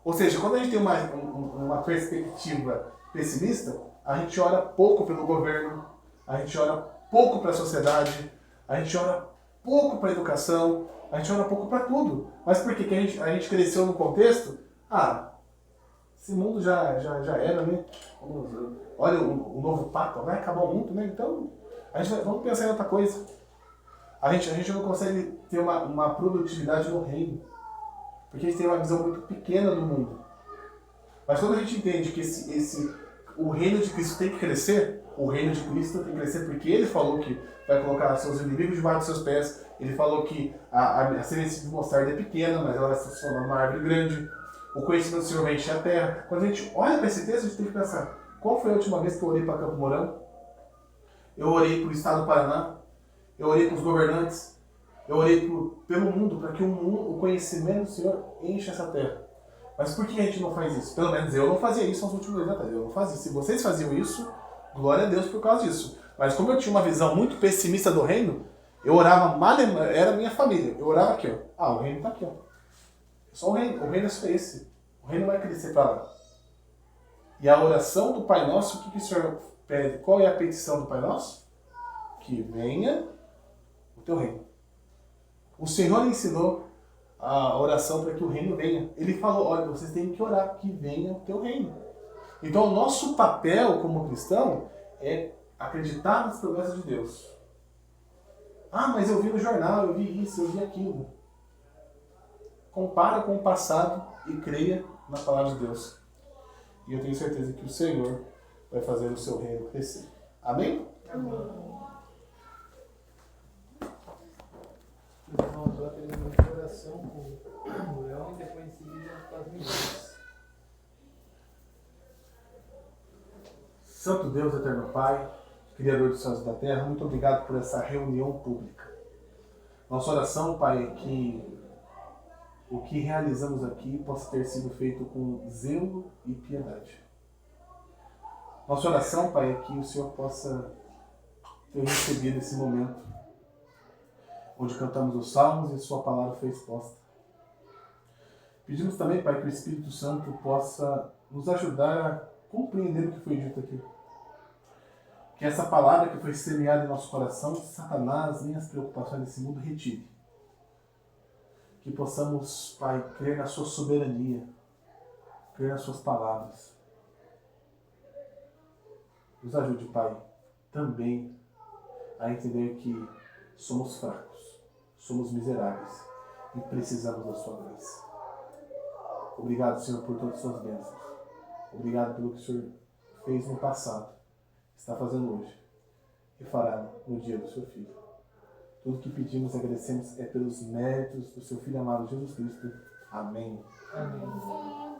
Speaker 1: Ou seja, quando a gente tem uma perspectiva pessimista, a gente ora pouco pelo governo, a gente ora pouco para a sociedade, a gente ora pouco para a educação, a gente ora pouco para tudo. Mas por que a gente cresceu no contexto? Esse mundo já era, né? Olha o novo Papa, vai acabar o mundo, né? Então, vamos pensar em outra coisa. A gente não consegue ter uma produtividade no reino, porque a gente tem uma visão muito pequena do mundo. Mas quando a gente entende que o reino de Cristo tem que crescer, o reino de Cristo tem que crescer porque ele falou que vai colocar seus inimigos debaixo dos seus pés. Ele falou que a semente de mostarda é pequena, mas ela vai se transformar numa árvore grande. O conhecimento do Senhor vai encher a terra. Quando a gente olha para esse texto, a gente tem que pensar, qual foi a última vez que eu orei para Campo Mourão? Eu orei para o estado do Paraná. Eu orei para os governantes. Eu orei pelo mundo, para que o conhecimento do Senhor enche essa terra. Mas por que a gente não faz isso? Pelo menos eu não fazia isso nos últimos meses atrás. Eu não fazia. Se vocês faziam isso, glória a Deus por causa disso. Mas como eu tinha uma visão muito pessimista do reino, eu orava era minha família. Eu orava aqui, ó. O reino está aqui, ó. Só o reino é só esse. O reino vai crescer para lá. E a oração do Pai Nosso, o que o Senhor pede? Qual é a petição do Pai Nosso? Que venha o teu reino. O Senhor ensinou a oração para que o reino venha. Ele falou, olha, vocês têm que orar que venha o teu reino. Então, o nosso papel como cristão é acreditar nas promessas de Deus. Mas eu vi no jornal, eu vi isso, eu vi aquilo. Compara com o passado e creia na palavra de Deus. E eu tenho certeza que o Senhor vai fazer o seu reino crescer. Amém?
Speaker 2: Amém. Irmão, agora teremos uma oração com o Leão e depois em seguida com as meninas.
Speaker 1: Santo Deus, eterno Pai, Criador dos céus e da terra, muito obrigado por essa reunião pública. Nossa oração, Pai, é que o que realizamos aqui possa ter sido feito com zelo e piedade. Nossa oração, Pai, é que o Senhor possa ter recebido esse momento onde cantamos os salmos e Sua palavra foi exposta. Pedimos também, Pai, que o Espírito Santo possa nos ajudar a compreender o que foi dito aqui. Que essa palavra que foi semeada em nosso coração, Satanás nem as preocupações desse mundo retire. Que possamos, Pai, crer na Sua soberania, crer nas Suas palavras. Nos ajude, Pai, também a entender que somos fracos, somos miseráveis e precisamos da Sua graça. Obrigado, Senhor, por todas as Suas bênçãos. Obrigado pelo que o Senhor fez no passado, está fazendo hoje e fará no dia do seu Filho. Tudo que pedimos e agradecemos é pelos méritos do seu Filho amado Jesus Cristo. Amém.
Speaker 2: Amém.